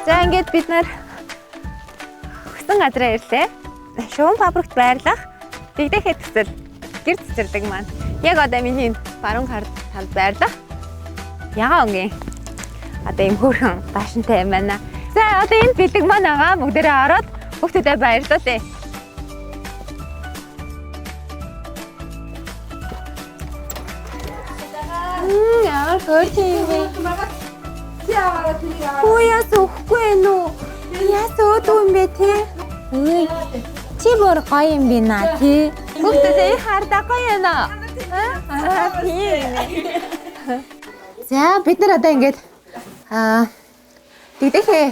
За ингээд бид нар хөсөн газараа ирлээ. Шуун фабрикт байрлах дэгдэхээ төсөл гэр цэцэрлэг маань яг одоо миний баруун талд байрлах ягаан өнгийн одоо ийм хөөрхөн баашинтай юм байна. За одоо энэ бэлэг маань байгаа бүгдээрээ ороод хүүхдүүдэд баярлуулъя. Яа хөөрхөн юм бэ? Яас өгөхгүй ээ нүү? Яас өөдөө юм бэ те? Чи бүр гоё юм би наа тий. Хүүхдүүдээ хардаа гоё юм аа. За бид нар одоо ингээд дэгдэхээ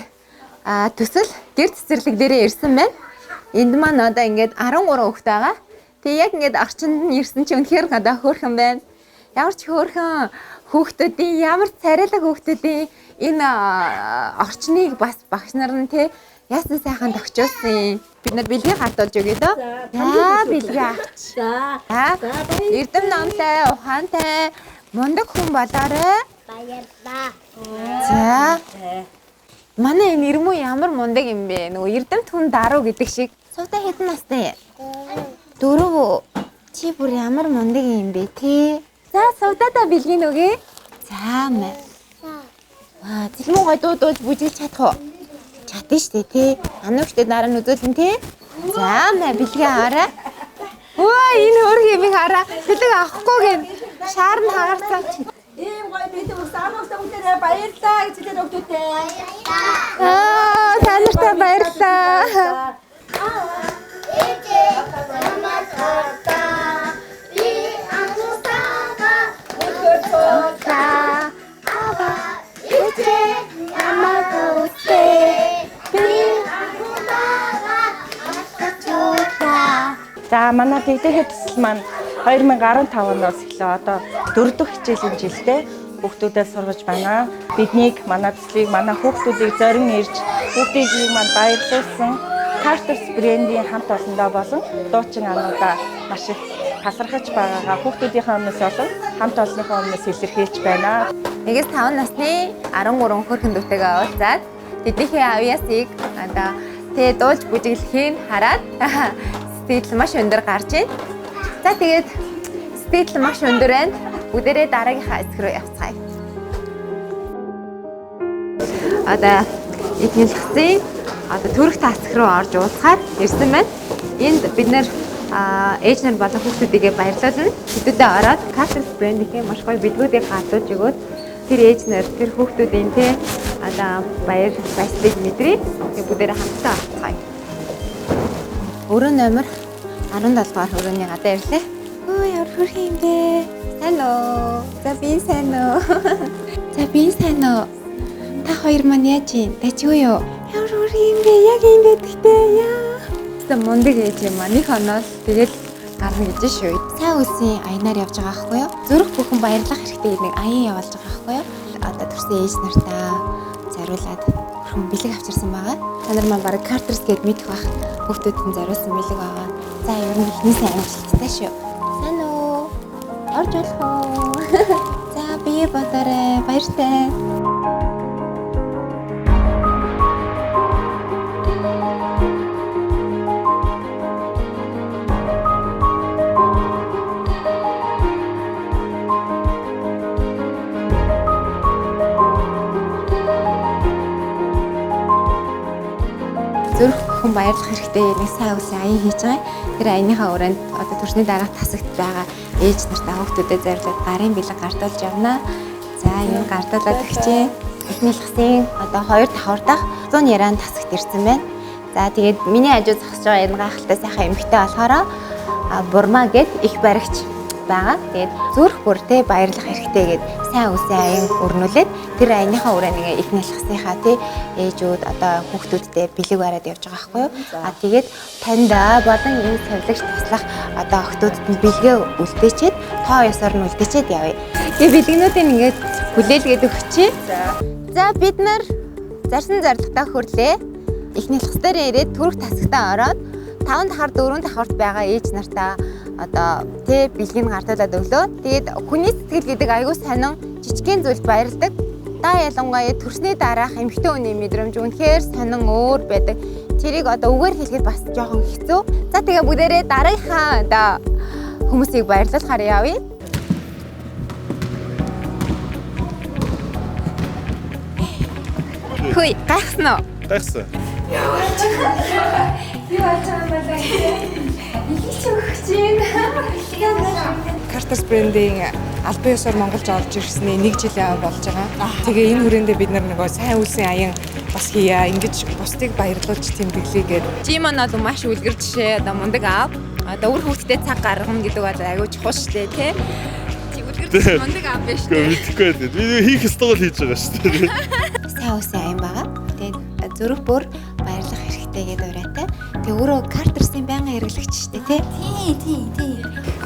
төсөл гэр цэцэрлэг дээрээ ирсэн байна. Энд маань одоо ингээд 13 хүүхэд байгаа. Тэгээ яг ингээд орчинд нь ирсэн чинь үнэхээр одоо хөөрхөн байна. Ямар ч хөөрхөн хүүхдүүдийн ямар царайлаг хүүхдүүдийн энэ орчныг бас багш нар нь тий яасан сайхан тогтчоосон. Бид нар бэлгийг хатуулж өгье дөө. За бэлгээ авч. За. Эрдэм номтой, ухаантай, мундаг хүн болоорой. Баярлалаа. За. Манай энэ ирмүү ямар мундаг юм бэ? Нөгөө эрдэмт хүн даруу гэдэг шиг. Сувтай хэдэн настай? 4. Чи бүр ямар мундаг юм бэ те? За сувтаада бэлгийн өгье. За мэ. Зэлмүү гой дуудуулж бүжиглж чадах уу? Чадна штэ тий. Анууштай дараа нь үзүүлэн тий. За мэ бэлгээ аваарай. Өө энэ хөрх юм хараа. Бэлэг авахгүй гин. Шаар нь хагарцаа. Ийм гой бэлэг самуустай бүгдээрээ баярлаа гэж хэлээд өгдөөтэй. Баярлаа. Та нартай баярлаа. За манай дэгдэхээ төсөл маань 2015 оноос эхлээ одоо 4 дахь хичээлийн жилдээ хүүхдүүдэд сургаж байна. Биднийг манай төслийг манай хүүхдүүдийг зорин ирж хүүхдүүдийг маань баярлуулсан Carter's брэндийн хамт олондоо болон дуучин ануудаа маш их тасархаж байгаагаа хүүхдүүдийнхээ өмнөөс болон хамт олонныхоо өмнөөс илэрхийлж байна. 1-5 насны 13 хөрхөндүүтэйгээ уулзаад тэднийхээ авьяасыг одоо дуулж бүжиглэхийг хараад сэтгэл маш өндөр гарч байна. За тэгээд сэтгэл маш өндөр байна. Бүгдээрээ дараагийнхаа хэсэг рүү явцгаая. Одоо эднэлхсийн төрөх таск руу орж уулзахад ирсэн байна. Энд бид нэр ээж нар болон хүүхдүүдийгээ баярлуулна. Хэдүүдээ ороод Carter's брэндийн маш гоё бэлгүүдийг хадуулж өгөөд тэр ээж нар тэр хүүхдүүдийн баяр баясгалыг мэдрээ. Тэгээд бүгдээрээ хамтдаа авцгаая. Өрөө номер 17 дугаар өрөөний гадаа ирлээ. Өө ямар хөрх юм бэ? Сайн уу? За би сайн уу? За би сайн уу? Та хоёр маань яаж юм? Дажгүй юу? Ямар хөрх юм бэ? Яг юм байдагтэй яа. Тэ мундаг ээж юм аа. Нэг хоноод тэгэл гарна гэж шүү. Сайн үлсийн аянаар явж байгаа байхгүй юу? Зүрх бүхэн баярлах хэрэгтэй гэдэг нэг аян явуулж байгаа байхгүй юу? Одоо төрсөн ээж нартаа зариулаад хөрхөн бэлэг авчирсан байгаа. Та нар маань баг Carter's гээд мэдэх бах. Хүүхдүүдэд зариулсан бэлэг байгаа. За ер нь ихний сайн амжилттай шүү. Сайн уу? Орж болох уу? За бие бодорой. Баяртай. Зүрх бүхэн баярлах хэрэгтэй нэг сайн үлсэн аян хийж байгаа. Тэр аяныхаа өрөөнд одоо төрсний дараах тасагт байгаа ээж нартаа хүүхдүүдэд зориулаад гарын бэлэг гартуулж явна. За энэ гартуулаад өгчээ. Эхнийхсийн одоо 2 давхар дахь 100 яран тасагт ирсэн байна. За тэгээд миний хажуу зогсож байгаа энэ гайхалтай сайхан эмэгтэй болохоор Бурма гэд их баригч байгаа. Тэгээд зүрх бүртээ баярлах хэрэгтэй гэд сайн үлсэн аян өрнүүлээд тэр аяныхаа өрөөнийг эхнийхсийнхаа ээжүүд одоо хүүхдүүдтэй бэлэг бариад явж байгаа байхгүй юу? Тэгээд танд болон энэ савлагч туслах одоо охтуудад нь бэлгээ үлдээчихэд тоо ёсоор нь үлдээчихэд явъя. Тэгээд бэлгэнүүдийг ингээд хүлээлгээд өгчээ. За бид нар зарсан зорилготой хүрлээ. Эхний лхс дээр ирээд төрөх тасагтаа ороод 5 дахар 4 давхарт байгаа ээж нартаа одоо бэлгийг гартуулаад өглөө. Тэгээд хүний сэтгэл гэдэг айгүй сонин жижигхэн зүйлд баярлдаг. Та ялангуяа төрсний дараах эмэгтэй хүний мэдрэмж үнэхээр сонин өөр байдаг. Тэрийг одоо үгээр хэлэхэд бас жоохон хэцүү. За тэгээ бүгдээрээ дараагийнхаа одоо хүмүүсийг баярлуулахаар явъя. Хөөе, гайхсан уу? Гайхсан. Юу аач байгаа байна. Их ч өгч байна. Carter's брэндийн албан ёсоор Монголд орж ирсний 1 жил болж байгаа. Тэгээ энэ хүрээндээ бид нөгөө сайн үлсийн аян бас хийя. Ингэж бусдыг баярлуулж тэмдэглэгээд. Жим маань бол маш үлгэр жишээ одоо мундаг аав. Одоо үр хүүхдэд цаг гаргана гэдэг бол аягүй чухал шүү дээ, тий. Үлгэр жишээ мундаг аав биш үү? Мэдхгүй дээ. Би хийх ёстойг л хийж байгаа шүү дээ. Сайн үлсийн аян байгаа. Тэгээд зүрх бүр баярлах хэрэгтэй гэдэг ураатай. Тэгээ өөрөө Carter's-ийн байнгын хэрэглэгч шүү дээ, тий.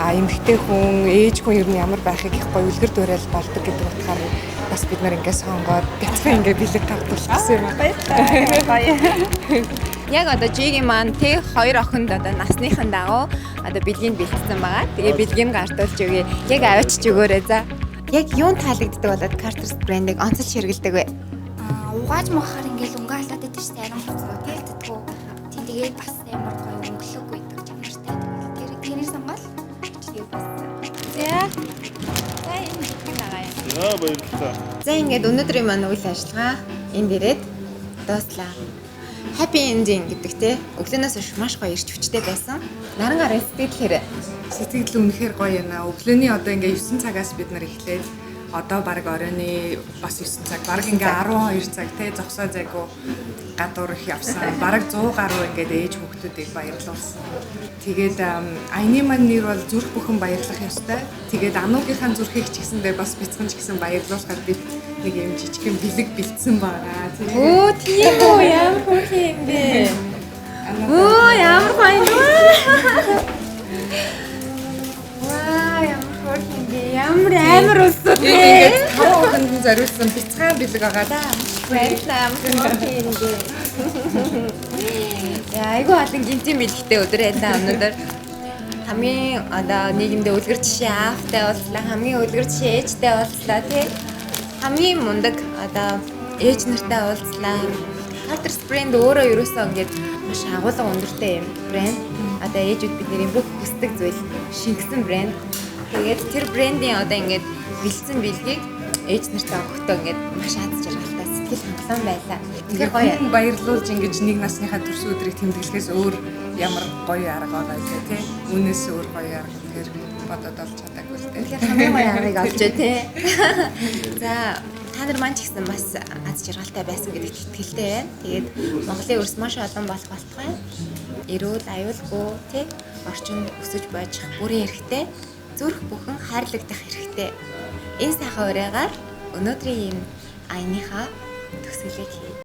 Эмэгтэй хүн, ээж хүн ер нь ямар байхыг их гоё үлгэр дуурайл болдог гэдэг утгаар бас бид нар ингээд сонгоод бяцхан ингээд бэлэг гартуулсан юм байна. Яг одоо Жигийн маань тэг 2 охинд одоо насныхан дагуу одоо бэлгийг бэлтсэн байгаа. Тэгээ бэлгийг гартуулж өгье. Яг авчиж өгөөрэй за. Яг юун таалагддаг болоод Carter's брэндийг онцолж хэрэгэлдэг вэ? Угааж махаар ингээл өнгөалаад байдаг шүү дээ. Арам хөцгөө тэлдэггүй. Тэгээд бас ямар гоё өнгөлөг үйдэг чанартай. Тэр сонгол. Тэгээд бас. За энэ бэлгийг агаа юм. Яа баярлалаа. За ингээд өнөөдрийн маань үйл ажиллагаа энд ирээд дууслаа. Happy ending гэдэг те өглөөнөөс хойш маш гоё ирч хүчтэй байсан. Наран гарын сэтгэлээр Сэтгэл үнэхээр гоё юм аа. Өглөөний одоо ингээ 9 цагаас бид нар эхлээд одоо баг оройны бас 9 цаг, баг ингээ 12 цаг те зогсоо зайгүй гадуур их явсан. Бараг 100 гаруй ингээд ээж хүүхдүүдийг баярлуулсан. Тэгээд аяны маань нэр бол зүрх бүхэн баярлах ёстой. Тэгээд ануугийнхаа зүрхийг ч гэсэндээ бас бяцхан ч гэсэн баярлуулахад бид нэг юм жижигхэн бэлэг бэлдсэн байгаа. Өө тийм үү ямар хөрх юм бэ? Өө ямар гоё юм. Ваа ямар хөрх юм бэ? Ямар амар өсөд вэ? Ингээд 5 хүнд зориулсан бяцхан бэлэг байгаа да. Баярлалаа ямар хөрх юм бэ? Яа айгу олон гинтийн бэлгтэй өдөр байлаа өнөөдөр. Хамгийн одоо нийгэмдээ үлгэр жишээ аавтай уулзлаа, хамгийн үлгэр жишээ ээжтэй уулзлаа тий. Хамгийн мундаг одоо ээж нартай уулзлаа. Carter's брэнд өөрөө ерөөсөө ингээд маш агуулга өндөртэй юм брэнд. Одоо ээжүүд бидний бүх хүсдэг зүйл шингэсэн брэнд. Тэгээд тэр брэндийн одоо ингээд бэлдсэн бэлгийг ээж нартай өгөхдөө ингээд маш аз жаргалтай сэтгэл хангалуун байлаа. Тэгэхээр гоё баярлуулж ингэж нэг насныхаа төрс өдрийг тэмдэглэхээс өөр ямар гоё арга байгаа вэ тий? Үүнээс өөр гоё арга тэгэхээр бодоод олж чадаагүй л дээ. тэгэхээр хамгийн гоё аргыг олж тий. За та нар маань ч гэсэн бас аз жаргалтай байсан гэдэгт итгэлтэй байна. Тэгээд Монголын өрс маш олон болох болтугай. Эрүүл, аюулгүй тий орчинд өсөж байж бүрийн эрхтэй зүрх бүхэн хайрлагдах хэрэгтэй. Энэ сайхан урайгаар өнөөдрийн ийм аяныхаа төгсгөлийг